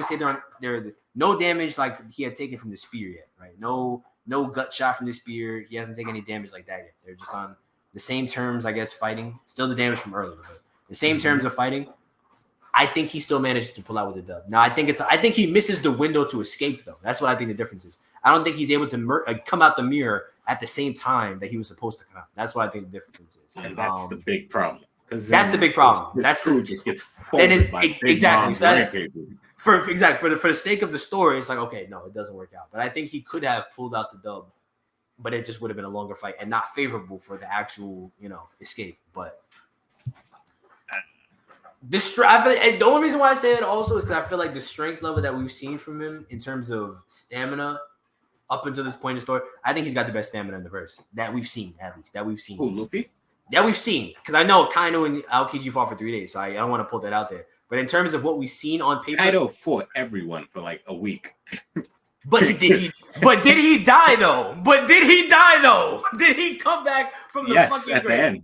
say there no damage like he had taken from the spear yet, right? No gut shot from the spear. He hasn't taken any damage like that yet. They're just on the same terms, I guess, fighting. Still the damage from earlier, but the same terms of fighting. I think he still managed to pull out with the dub. Now, I think he misses the window to escape, though. That's what I think the difference is. I don't think he's able to come out the mirror at the same time that he was supposed to come out. That's what I think the difference is. And that's the big problem. Because that's the big problem. That's the just gets exactly. So for the sake of the story, it's like, okay, no, it doesn't work out. But I think he could have pulled out the dub, but it just would have been a longer fight and not favorable for the actual, escape. But the only reason why I say it also is because I feel like the strength level that we've seen from him in terms of stamina up until this point in the story, I think he's got the best stamina in the verse that we've seen, at least that we've seen. Who, Luffy? That we've seen, because I know Kaino and Aokiji fought for 3 days, so I don't want to pull that out there. But in terms of what we've seen on paper, Kaido fought everyone for like a week. But did he die though? Did he come back from the fucking at grave?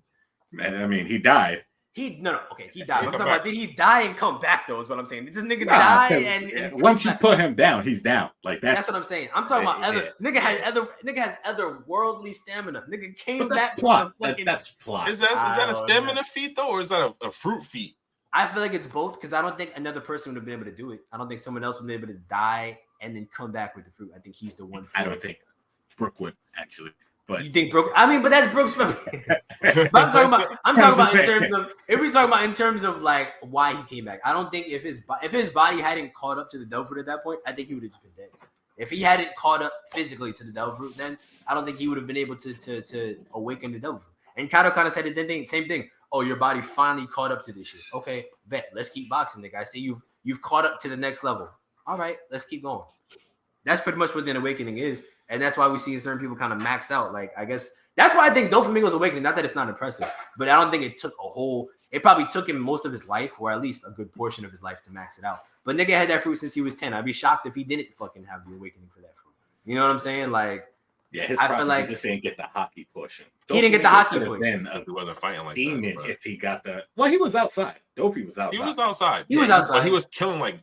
the end? I mean, he died. He died. I'm talking about, did he die and come back though? Is what I'm saying. Did this nigga die and once you put him down, he's down. Like that's what I'm saying. I'm talking about nigga has otherworldly stamina. Nigga came back. Plot. That's plot. Is that a stamina feat though, or is that a fruit feat? I feel like it's both because I don't think another person would have been able to do it. I don't think someone else would be able to die and then come back with the fruit. I think he's the one. I don't think Brook would actually. But you think Brook? I mean, but that's Brook's. But I'm talking about in terms of if we talk about in terms of like why he came back. I don't think if his body hadn't caught up to the devil fruit at that point, I think he would have just been dead. If he hadn't caught up physically to the devil fruit, then I don't think he would have been able to awaken the devil fruit. And Kaido kind of said the same thing. Oh, your body finally caught up to this shit. Okay, bet. Let's keep boxing, nigga. I see you've caught up to the next level. All right, let's keep going. That's pretty much what the awakening is. And that's why we see certain people kind of max out. Like, I guess that's why I think Doflamingo's awakening. Not that it's not impressive, but I don't think it took it probably took him most of his life, or at least a good portion of his life, to max it out. But nigga had that fruit since he was 10. I'd be shocked if he didn't fucking have the awakening for that fruit. You know what I'm saying? Like, yeah, his problem like just didn't get the hockey portion. He didn't get the hockey portion. He wasn't fighting like demon that. If he got the he was outside. Dopey was outside. He was outside. But he was killing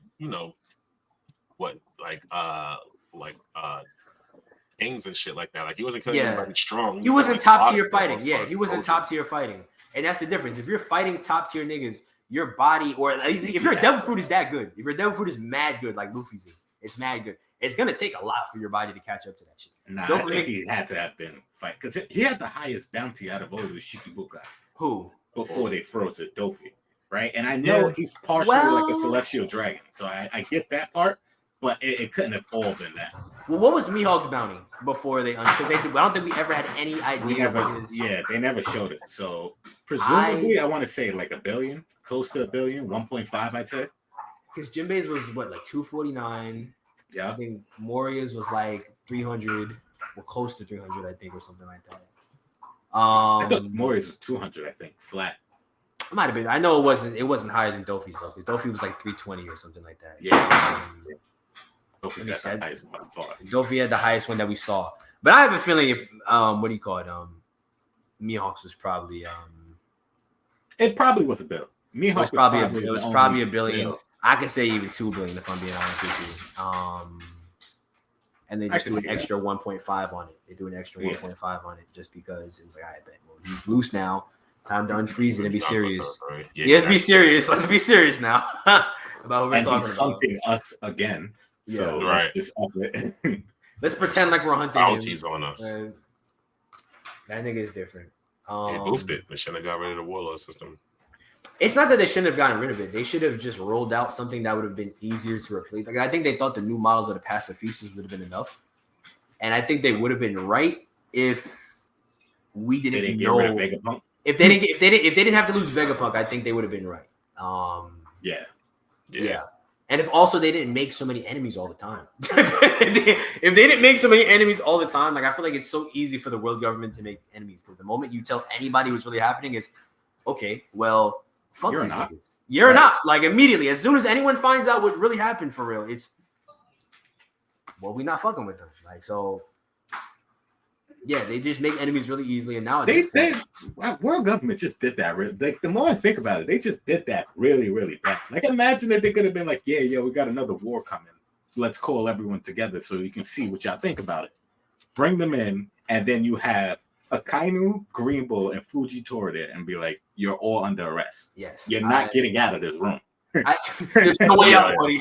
kings and shit like that. Like he wasn't killing anybody strong. He wasn't top tier fighting. Yeah, he wasn't top tier fighting. And that's the difference. If you're fighting top tier niggas, your body, or if your devil fruit is that good, if your devil fruit is mad good, like Luffy's is, it's mad good. It's gonna take a lot for your body to catch up to that shit. Nah, I think he had to have been fight because he had the highest bounty out of all the Shikibukai. Who? Before they froze it, Dopey, right? And I know he's partially like a celestial dragon, so I get that part, but it couldn't have all been that. Well, what was Mihawk's bounty before they? Because I don't think we ever had any idea. They never showed it. So presumably, I want to say like $1 billion, close to $1 billion, 1.5, I'd say. Because Jinbei's was what, like 249. Yeah, I think Moria's was like 300, or close to 300, I think, or something like that. I thought Moria's was 200, I think, flat. It might have been. I know it wasn't higher than Dofi's though. Because Dofi was like 320 or something like that. Yeah. Dofi had the highest one. Dofi had the highest one that we saw. But I have a feeling, what do you call it? Mihawk's was probably. It probably was $1 billion. Mihawk was probably $1 billion. I could say even $2 billion if I'm being honest with you. And they just do an extra 1.5 on it. They do an extra 1.5 on it just because it was like, all right, bet. Well, he's loose now. Time to unfreeze it and be serious. Let's be serious. Let's be serious now about what we're talking about. Hunting us again. Yeah, so let's just up it. Let's pretend like we're hunting bounties on us. That nigga is different. They boosted it. They shouldn't have got rid of the warlord system. It's not that they shouldn't have gotten rid of it. They should have just rolled out something that would have been easier to replace. Like I think they thought the new models of the pacifistas would have been enough, and I think they would have been right if we didn't know. Get rid of Vegapunk. If they didn't have to lose Vegapunk, I think they would have been right. Yeah. And if also they didn't make so many enemies all the time. If they didn't make so many enemies all the time, like I feel like it's so easy for the world government to make enemies because the moment you tell anybody what's really happening is, okay, well, fuck these niggas. You're not. Like immediately, as soon as anyone finds out what really happened for real, it's, well, we not fucking with them. Like so. Yeah, they just make enemies really easily, and nowadays world government just did that. Like the more I think about it, they just did that really, really bad. Like imagine that they could have been like, yeah, we got another war coming. Let's call everyone together so you can see what y'all think about it. Bring them in, and then you have Akainu, Green Bull, and Fuji Torida, and be like, you're all under arrest. Yes, you're not getting out of this room. There's no way out, buddy.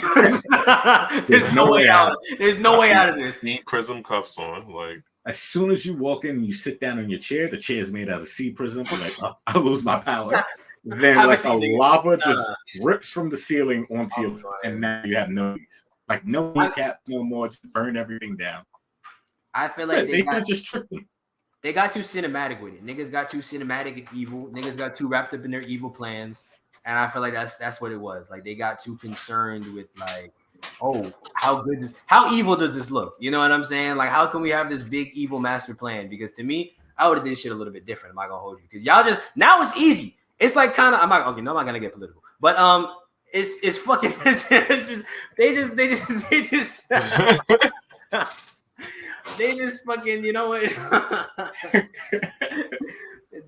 There's no way out. There's no way out of this. Need prism cuffs on, like. As soon as you walk in and you sit down on your chair, the chair is made out of sea prism. You're like, I'll lose my power. then like a lava just rips from the ceiling onto you, and now you have no knees. Like no kneecap, no more. Just burn everything down. I feel like they just tricked them. They got too cinematic with it. Niggas got too cinematic and evil. Niggas got too wrapped up in their evil plans. And I feel like that's what it was. Like they got too concerned with like, oh, how evil does this look? You know what I'm saying? Like, how can we have this big evil master plan? Because to me, I would have did shit a little bit different. I'm not gonna hold you. Because y'all just now it's easy. It's like kind of I'm not gonna get political. But it's fucking it's just they just they just fucking, you know what?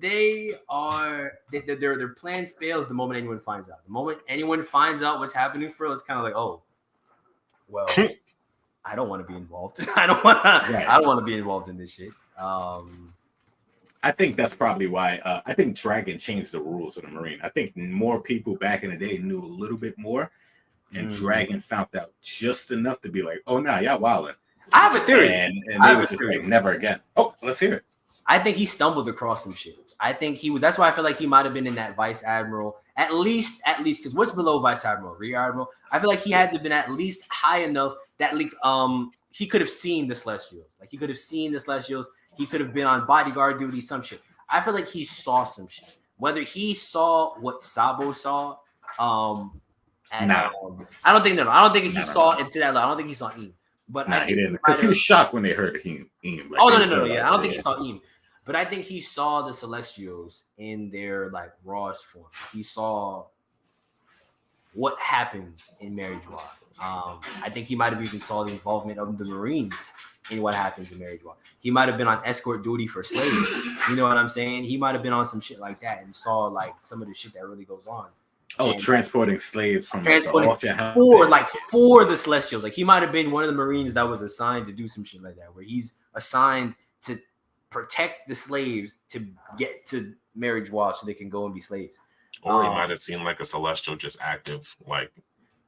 Their plan fails the moment anyone finds out. The moment anyone finds out what's happening for real, it's kind of like, oh, well, I don't want to be involved. I don't want to be involved in this shit. I think that's probably why I think Dragon changed the rules of the Marine. I think more people back in the day knew a little bit more, and Dragon found out just enough to be like, oh, nah, y'all wildin'. I have a theory. And they were just like, never again. Oh, let's hear it. I think he stumbled across some shit. I think that's why I feel like he might have been in that Vice Admiral, at least, because what's below Vice Admiral? Rear Admiral? I feel like he had to have been at least high enough that he could have seen the Celestials. Like he could have seen the Celestials. He could have been on bodyguard duty, some shit. I feel like he saw some shit. Whether he saw what Sabo saw, I don't think he saw into that level. I don't think he saw Eam. But he didn't, because he was shocked when they heard Eam. Like, no. Yeah, I don't think he saw Eam. But I think he saw the Celestials in their like rawest form. He saw what happens in Mariejois. I think he might have even saw the involvement of the Marines in what happens in Mariejois. He might have been on escort duty for slaves. You know what I'm saying? He might have been on some shit like that and saw like some of the shit that really goes on. Oh, and transporting slaves from for the Celestials. Like he might have been one of the Marines that was assigned to do some shit like that, where he's assigned to protect the slaves to get to Mariejois so they can go and be slaves. Or he might have seen like a Celestial just active, like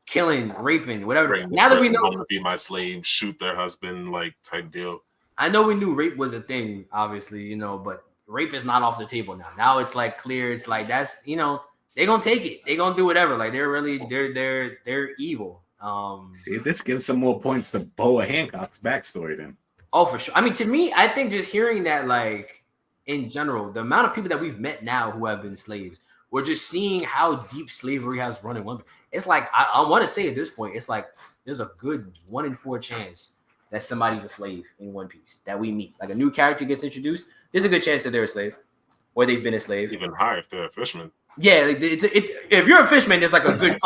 killing, raping, whatever. Now that we know, want to be my slave, shoot their husband, like type deal. I know we knew rape was a thing, obviously, you know, but rape is not off the table now. Now it's like clear. It's like that's, you know, they're gonna take it. They're gonna do whatever. Like they're evil. See, this gives some more points to Boa Hancock's backstory then. Oh, for sure. I mean, to me, I think just hearing that, like in general, the amount of people that we've met now who have been slaves, or just seeing how deep slavery has run in women, it's like I want to say at this point, it's like there's a good 1 in 4 chance that somebody's a slave in One Piece that we meet. Like a new character gets introduced, there's a good chance that they're a slave or they've been a slave. Even higher if they're a fisherman. Yeah, if you're a fisherman, there's like a good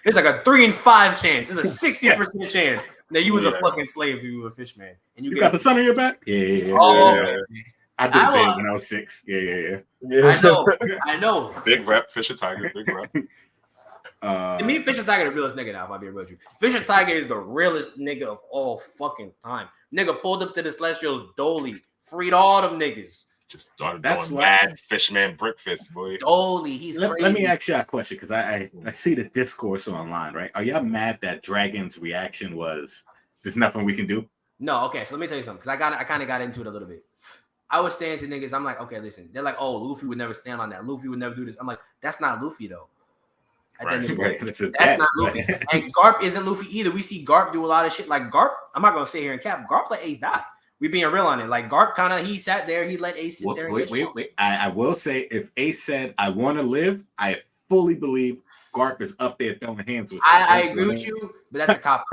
there's like a 3 in 5 chance. There's a 60% chance that you was a fucking slave if you were a fisherman. And you got the sun on your back? Yeah. Oh, I did big when I was 6. Yeah. I know. Big rep, Fisher Tiger, big rep. To me, Fisher Tiger the realest nigga now, if I be real with you. Fisher Tiger is the realest nigga of all fucking time. Nigga pulled up to the Celestials Dolly, freed all them niggas. Just started doing mad fisherman breakfast, boy. Dolly, he's crazy. Let me ask you a question, because I see the discourse online, right? Are y'all mad that Dragon's reaction was, there's nothing we can do? No, okay, so let me tell you something, because I kind of got into it a little bit. I was saying to niggas, I'm like, okay, listen, they're like, oh, Luffy would never stand on that. Luffy would never do this. I'm like, that's not Luffy, though. That's not Luffy. And Garp isn't Luffy either. We see Garp do a lot of shit. Like Garp, I'm not gonna sit here and cap. Garp let Ace die. We being real on it. Like Garp kind of, he sat there, he let Ace sit there. Wait. I will say, if Ace said, I want to live, I fully believe Garp is up there throwing hands with. I agree with you, but that's a cop.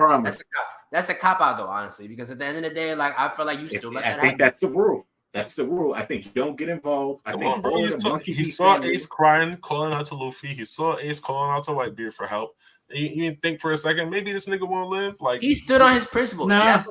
That's a cop out though, honestly, because at the end of the day, like I feel like you still let that happen. I think that's the rule. That's the rule. I think you don't get involved. He saw Ace crying, calling out to Luffy. He saw Ace calling out to Whitebeard for help. You didn't think for a second, maybe this nigga won't live? Like he stood on his principles. That's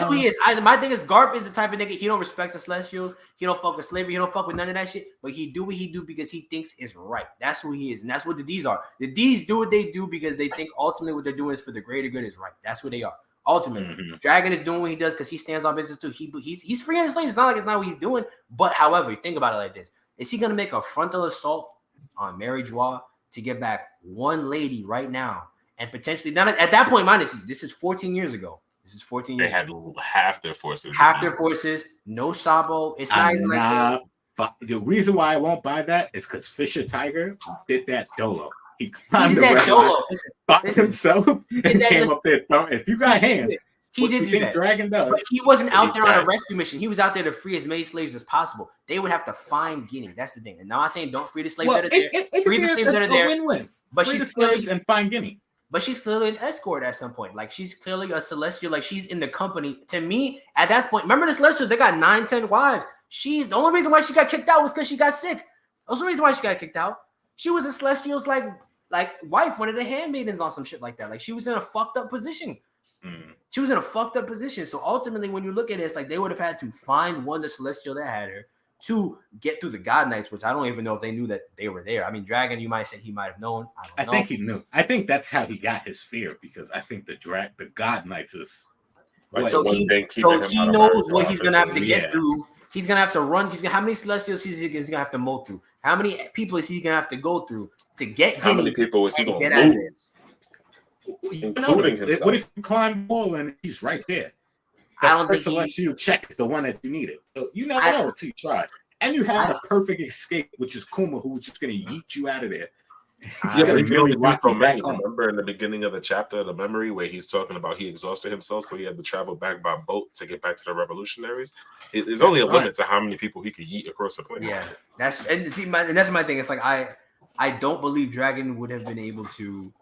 who he is. My thing is Garp is the type of nigga, he don't respect the Celestials. He don't fuck with slavery. He don't fuck with none of that shit. But he do what he do because he thinks is right. That's who he is. And that's what the D's are. The D's do what they do because they think ultimately what they're doing is for the greater good is right. That's what they are. Ultimately, Dragon is doing what he does because he stands on business too. He's freeing his slaves. It's not like it's not what he's doing. But however, think about it like this: is he gonna make a frontal assault on Mariejois to get back one lady right now and potentially not at that point? This is 14 years ago. They had half their forces. No Sabo. It's not even like But the reason why I won't buy that is because Fisher Tiger did that dolo. He climbed did the that red dolo. line, fucked himself, and came up there throwing. If you got hands, he what did you do think that. Dragon does? But he wasn't out He's there on a bad. rescue mission. He was out there to free as many slaves as possible. They would have to find Guinea. That's the thing. And now I'm saying don't free the slaves that are there. Free the slaves that are there. Win-win. But Free the she's slaves clearly, and find Guinea. but she's clearly an escort at some point. Like she's clearly a celestial. Like she's in the company. To me, at that point, remember the celestials? They got 9, 10 wives. She's the only reason why she got kicked out was because she got sick. That's the reason why she got kicked out. She was a celestial's like wife, one of the handmaidens on some shit like that. Like she was in a fucked up position. She was in a fucked up position. So ultimately, when you look at it, it's like they would have had to find one, the celestial that had her, to get through the God Knights, which I don't even know if they knew that they were there. I mean, Dragon, you might say he might have known. I don't know. I think he knew. I think that's how he got his fear because I think the God Knights is. Like So the one he, thing keeping him he out of knows America what he's gonna have to offensively. get through. He's gonna have to run. How many celestials is he gonna have to mow through? How many people is he gonna have to go through to get How many Guinea people is he and going get to out of lose? Including No, himself. what if you climb the wall and he's right there? I don't first think celestial check is the one that you needed. So you never I- know until you try. And you have the perfect escape, which is Kuma, who's just gonna yeet you out of there. He's Yeah, gonna but he only used rock so you many. back home. Remember in the beginning of the chapter, the memory where he's talking about he exhausted himself, so he had to travel back by boat to get back to the revolutionaries. There's only a limit to how many people he could yeet across the planet. Yeah, that's my thing. It's like I don't believe Dragon would have been able to.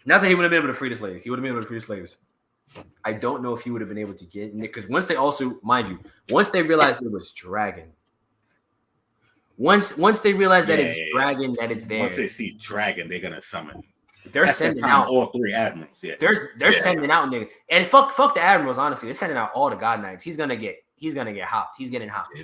Not that he would have been able to free the slaves. He would have been able to free the slaves. I don't know if he would have been able to get in it because once they also, mind you, once they realized it was Dragon. Once they realize that it's Dragon, that it's there. Once they see Dragon, they're gonna summon. They're sending out all 3 admirals. Yeah, they're sending out niggas. And fuck the admirals. Honestly, they're sending out all the God Knights. He's gonna get hopped. He's getting hopped.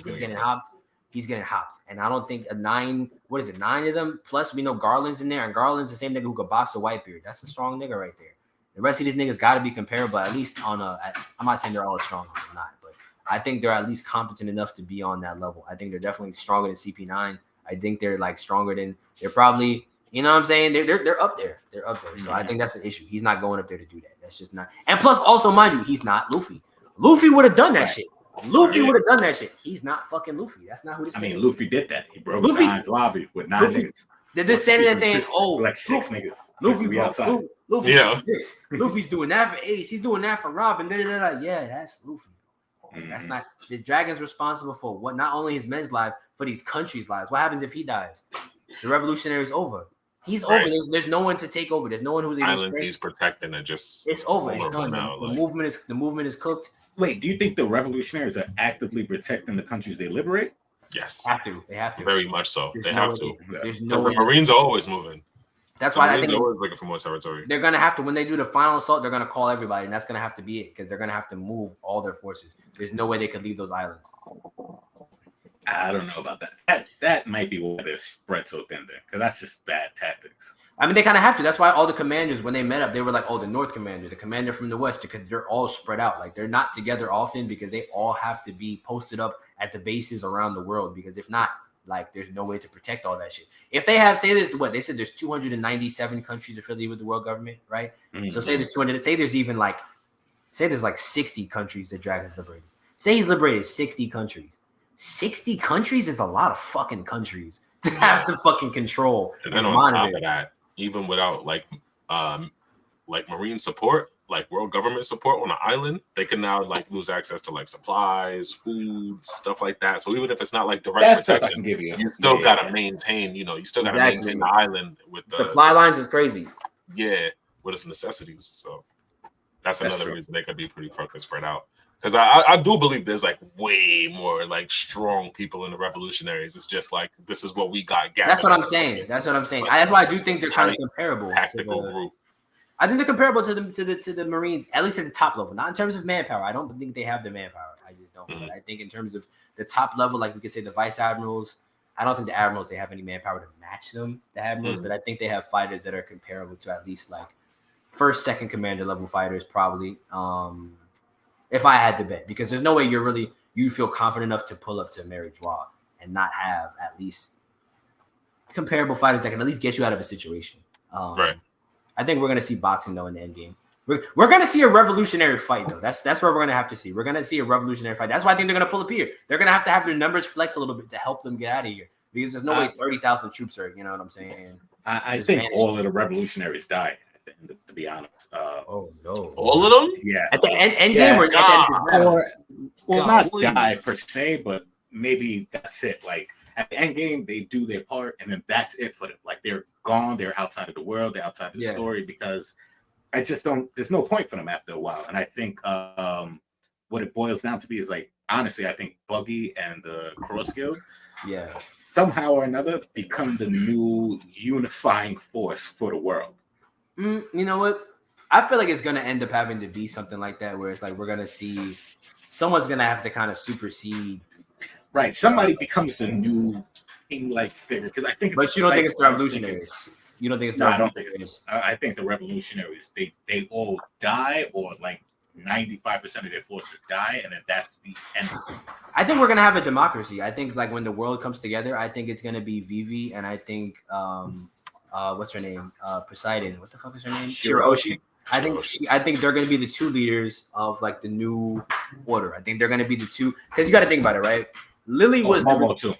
He's getting hopped. And I don't think 9 of them. Plus, we know Garland's in there, and Garland's the same nigga who could box a Whitebeard. That's a strong nigga right there. The rest of these niggas got to be comparable, at least on a. I'm not saying they're all as strong as not, but I think they're at least competent enough to be on that level. I think they're definitely stronger than CP9. I think they're like stronger than they're probably. You know what I'm saying? They're up there. They're up there. So I think that's an issue. He's not going up there to do that. That's just not. And plus, also mind you, he's not Luffy. Luffy would have done that shit. Luffy would have done that shit. He's not fucking Luffy. That's not who this. I mean, Luffy did that. He broke Nine's lobby with 9 niggas. They're just standing there saying, "Oh, like 6 niggas." Luffy outside. Luffy's doing this. Luffy's doing that for Ace. He's doing that for Robin. Yeah, that's Luffy. That's not the Dragon's responsible for what not only his men's life, but his country's lives. What happens if he dies? The revolutionary's over. He's over. There's no one to take over. There's no one who's Island he's protecting and just it's over. It's done. The movement is cooked. Wait, do you think the revolutionaries are actively protecting the countries they liberate? Yes. They have to. Very much so. They have to. There's no way. The Marines are always moving. That's why I think they're always looking for more territory. They're gonna have to when they do the final assault. They're gonna call everybody, and that's gonna have to be it because they're gonna have to move all their forces. There's no way they could leave those islands. I don't know about that. That might be why they're spread so thin there, because that's just bad tactics. I mean, they kind of have to. That's why all the commanders, when they met up, they were like, "Oh, the North Commander, the commander from the West," because they're all spread out. Like they're not together often because they all have to be posted up at the bases around the world. Because if not, like, there's no way to protect all that shit. If they have, say, there's what they said, there's 297 countries affiliated with the world government, right? Mm-hmm. So say there's 200. Say there's even like, say there's like 60 countries that Dragon's liberated. Say he's liberated 60 countries. 60 countries is a lot of fucking countries to have to fucking control. And then on top of that, even without like Marine support, like world government support on the island, they can now like lose access to like supplies, food, stuff like that. So even if it's not like direct protection, you still gotta maintain. You know, you still gotta maintain the island with the supply lines is crazy. Yeah, with its necessities. So that's another reason they could be pretty fucking spread out. Because I do believe there's like way more like strong people in the revolutionaries. It's just like this is what we got. That's what I'm saying. That's why I do think they're kind of comparable. Tactical group. I think they're comparable to the Marines, at least at the top level. Not in terms of manpower. I don't think they have the manpower. I just don't. Mm-hmm. But I think in terms of the top level, like we could say the vice admirals. I don't think the admirals they have any manpower to match them. The admirals, but I think they have fighters that are comparable to at least like first, second commander level fighters, probably. If I had to bet, because there's no way you feel confident enough to pull up to Mary Joie and not have at least comparable fighters that can at least get you out of a situation. Right. I think we're gonna see boxing though in the end game. We're gonna see a revolutionary fight though. That's what we're gonna have to see. We're gonna see a revolutionary fight. That's why I think they're gonna pull up here. They're gonna have their numbers flex a little bit to help them get out of here because there's no way 30,000 troops are. You know what I'm saying? I think all of the revolutionaries died. To be honest. Oh no! All of them? Yeah. At the end game, or at the end of the battle? Well, not die per se, but maybe that's it. Like at the end game, they do their part, and then that's it for them. Like they're gone. They're outside of the world. They're outside of the story because I just don't. There's no point for them after a while. And I think what it boils down to be is like honestly, I think Buggy and the Cross Guild, somehow or another, become the new unifying force for the world. You know what? I feel like it's gonna end up having to be something like that, where it's like we're gonna see someone's gonna have to kind of supersede. Right, somebody becomes a new king-like figure because I think. But you don't think it's the revolutionaries? You don't think it's the I don't think it's. I think the revolutionaries they all die, or like 95% of their forces die, and then that's the end. I think we're gonna have a democracy. I think like when the world comes together, I think it's gonna be Vivi, and I think what's her name? Poseidon. What the fuck is her name? Shirahoshi. I think they're going to be the two leaders of like the new order. I think they're going to be the two because you got to think about it, right? Lily was Momo too.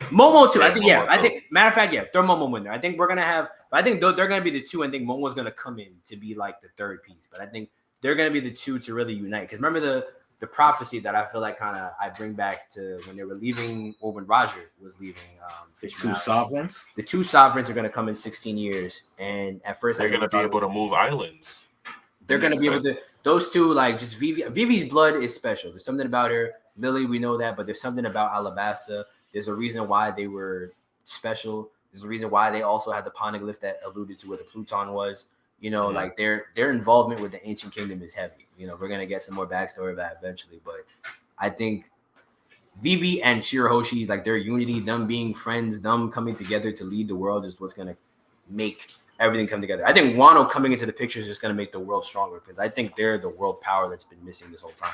Momo too. I think I think matter of fact, throw Momo in there. I think we're gonna have. I think they're going to be the two. I think Momo's going to come in to be like the third piece. But I think they're going to be the two to really unite. Because remember the prophecy that I feel like kind of I bring back to when they were leaving, or when Roger was leaving. Two sovereigns. The two sovereigns are going to come in 16 years, and at first they're going to be able to move islands. They're going to be able to. Those two, like just Vivi's blood is special. There's something about her. Lily, we know that, but there's something about Alabasta. There's a reason why they were special. There's a reason why they also had the poneglyph that alluded to where the Pluton was. You know, like their involvement with the ancient kingdom is heavy. You know, we're gonna get some more backstory of that eventually, but I think Vivi and Shirahoshi, like their unity, them being friends, them coming together to lead the world is what's gonna make everything come together. I think Wano coming into the picture is just gonna make the world stronger because I think they're the world power that's been missing this whole time.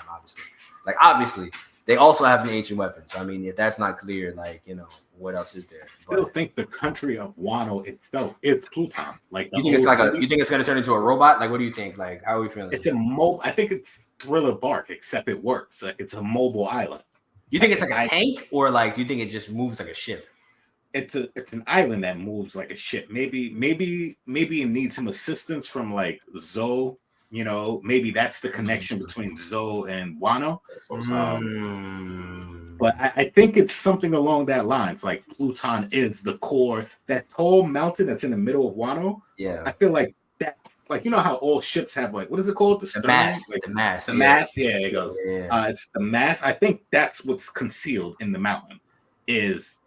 Obviously, they also have an ancient weapon. So I mean, if that's not clear, like you know, what else is there? I still think the country of Wano itself is Pluton. Like you think it's like you think it's gonna turn into a robot? Like what do you think? Like how are we feeling? It's I think it's Thriller Bark, except it works. Like it's a mobile island. You think it's like a tank, or like do you think it just moves like a ship? It's an island that moves like a ship. Maybe it needs some assistance from like Zoe. You know, maybe that's the connection between Zoe and Wano. But I think it's something along that lines. Like Pluton is the core, that tall mountain that's in the middle of Wano. Yeah, I feel like that's like, you know how all ships have like, what is it called? The mast. Like, the mast. The mast. Yeah, it goes. Yeah. It's the mast. I think that's what's concealed in the mountain is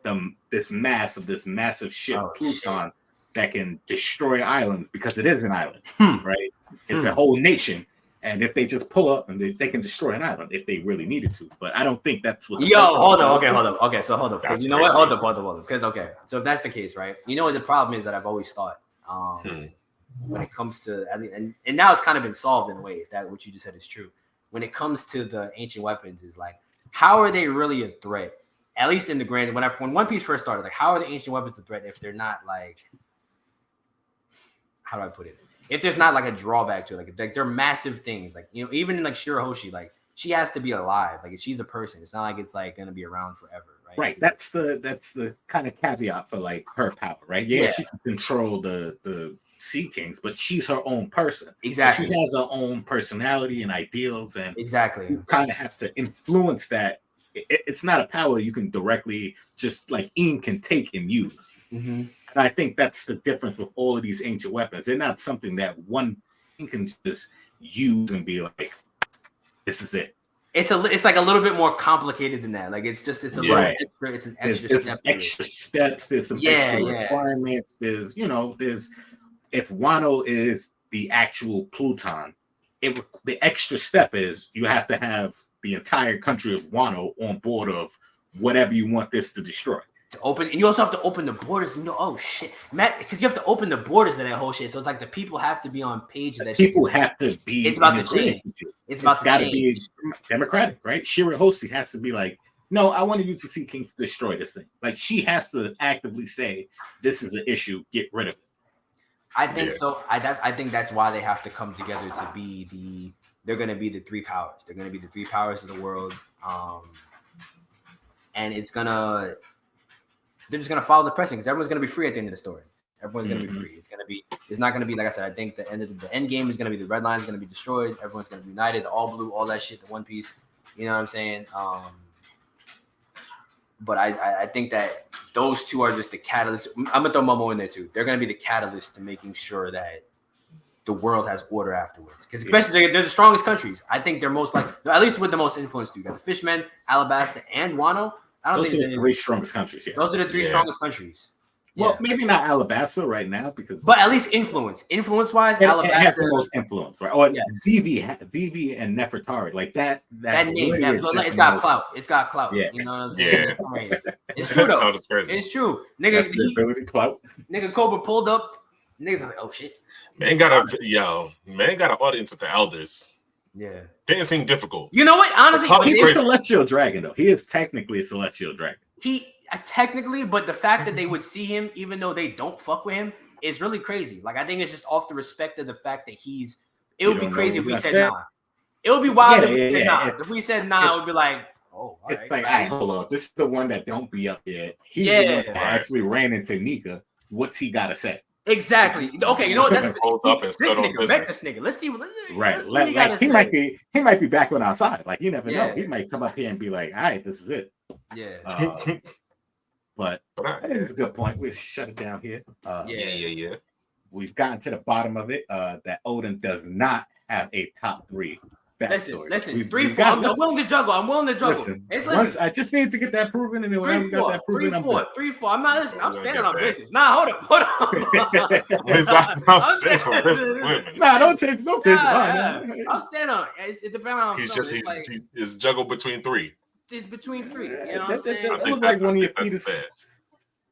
this mass of this massive ship, Pluton, that can destroy islands because it is an island, right? It's a whole nation. And if they just pull up and they can destroy an island if they really needed to. But I don't think that's what. Hold on. Okay, so hold up. You know what? Hold up. Because, okay. So if that's the case, right? You know what the problem is that I've always thought when it comes to, and now it's kind of been solved in a way, if that what you just said is true. When it comes to the ancient weapons, is like, how are they really a threat? At least in the grand, when One Piece first started, like, how are the ancient weapons a threat if they're not like, how do I put it? If there's not like a drawback to it, like they're massive things, like, you know, even in like Shirahoshi, like she has to be alive. Like if she's a person, it's not like it's like gonna be around forever, right? Right. That's the kind of caveat for like her power, right? Yeah. She can control the Sea Kings, but she's her own person. Exactly. So she has her own personality and ideals, and exactly you kind of have to influence that. It's not a power you can directly just like Ian can take and use. And I think that's the difference with all of these ancient weapons. They're not something that one can just use and be like, "This is it." It's like a little bit more complicated than that. Like it's a little extra. It's an extra there's step. Extra steps. There's some extra requirements. There's if Wano is the actual Pluton, the extra step is you have to have the entire country of Wano on board of whatever you want this to destroy. To open, and you also have to open the borders. You know, oh shit, Matt, because you have to open the borders of that whole shit. So it's like the people have to be on page. That people have to be. It's about to change. It's got to be democratic, right? Shirahoshi has to be like, no, I want to use the Sea Kings to destroy this thing. Like she has to actively say, this is an issue. Get rid of it. I think so. I think that's why they have to come together to be they're going to be the three powers. They're going to be the three powers of the world. And they're just going to follow the pressing because everyone's going to be free at the end of the story. Everyone's going to be free. It's not going to be, like I said, I think the end game is going to be the red line is going to be destroyed. Everyone's going to be united, the all blue, all that shit, the One Piece. You know what I'm saying? But I think that those two are just the catalyst. I'm going to throw Momo in there too. They're going to be the catalyst to making sure that the world has order afterwards. Because especially they're the strongest countries. I think they're most like, at least with the most influence too. You got the Fishmen, Alabasta, and Wano. I don't those think are the three strongest countries. Yeah. Those are the three strongest countries. Well, maybe not Alabasta right now but at least influence-wise, Alabasta has the most influence, right? Or Vivi and Nefertari, like that name, it's got clout. It's got clout. Yeah. You know what I'm saying? Yeah. It's true though. It's true, nigga. Clout. Nigga, Cobra pulled up. Niggas like, oh shit. Man got an audience with the elders. Yeah. Didn't seem difficult. You know what? Honestly, he's a celestial dragon though. He is technically a celestial dragon. Technically, but the fact that they would see him, even though they don't fuck with him, is really crazy. Like, I think it's just off the respect of the fact that it would be crazy if we said nah. It would be wild if we said nah. If we said nah, it would be like, oh, all right. It's like, hold on. This is the one that don't be up there. He's the one that actually ran into Nika. What's he got to say? Exactly. Okay, you know what? That's this nigga. Let's see. He might be back on our side. Like, you never know. He might come up here and be like, all right, this is it. Yeah. But I think it's a good point. We'll shut it down here. Yeah. We've gotten to the bottom of it. That Oden does not have a top 3 backstory. Listen. 3, 4. I'm willing to juggle. Listen. I just need to get that proven, and then when we got that proven, 3, 4. I'm not listening. I'm standing on business. Nah, hold up. Nah, don't change. I'm standing on. It depends on. He's juggled between 3. It's between 3. You know what I'm saying? It look like one of your feet is. They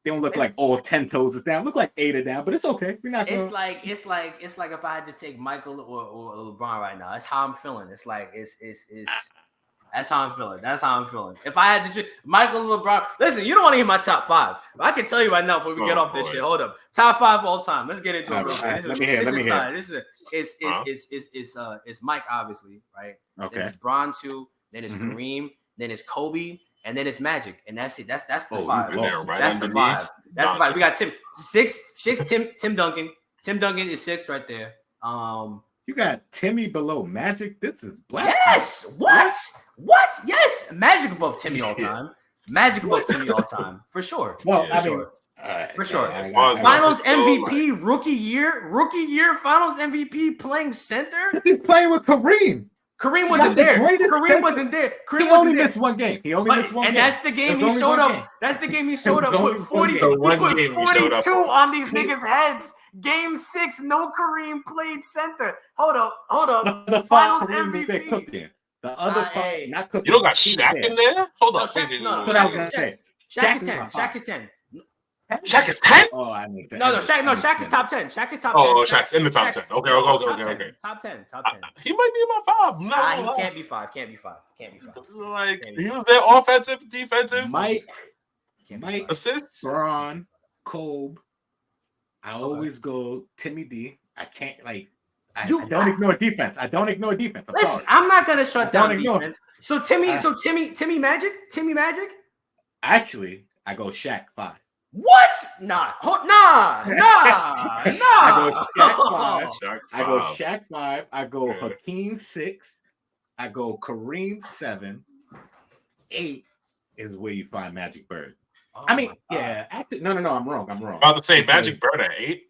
don't look like all 10 toes is down. Look like 8 are down, but it's okay. We're not. It's like if I had to take Michael or LeBron right now. That's how I'm feeling. It's like it's. That's how I'm feeling. If I had to Michael LeBron, listen, you don't want to hear my top 5. I can tell you right now before we get off this shit. Hold up, top 5 all time. Let's get into it. Right. Let me hear. This is Mike, obviously, right? Okay. Then it's Bron 2. Then it's Kareem. Then it's Kobe, and then it's Magic, and that's it. That's the 5. That's the 5. That's the 5. We got Tim 6. Tim Duncan. Tim Duncan is 6 right there. You got Timmy below Magic. This is black. Yes. What? Yes. Magic above Timmy all time. Timmy all time for sure. Well, for sure. Finals MVP, rookie year. Finals MVP playing center. He's playing with Kareem. Kareem wasn't there. He only missed one game. And that's the game he showed up. That's the game he showed up. Put 42 on these niggas' heads. Game 6, no Kareem played center. Hold up. The Finals MVP. The other part, not cooking. You don't got Shaq in there? Hold up. Shaq is 10. Shaq is 10? Oh, I need to. Shaq is top 10. Shaq is top 10. Oh, Shaq's in the top 10. Okay. Top 10. He might be in my 5. He can't be 5. Like, he was there offensive, defensive. Mike assists. Bron, Kobe. I always go Timmy D. I can't I don't ignore defense. Listen, sorry. I'm not gonna shut down defense. So Timmy Magic. Actually, I go Shaq 5. What? Nah. I go Shaq 5. I go Hakeem 6. I go Kareem 7. 8 is where you find Magic Bird. Actually, no, I'm wrong. About to say Magic Bird at 8.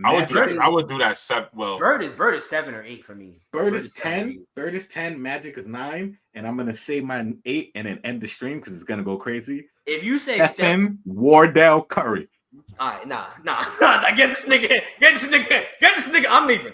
I would do that 7. Well, Bird is 7 or 8 for me. Bird is 10. Bird is 10. Magic is 9. And I'm gonna say my 8 and then end the stream because it's gonna go crazy. If you say Stephen Wardell Curry. All right, nah. Get this nigga. I'm leaving.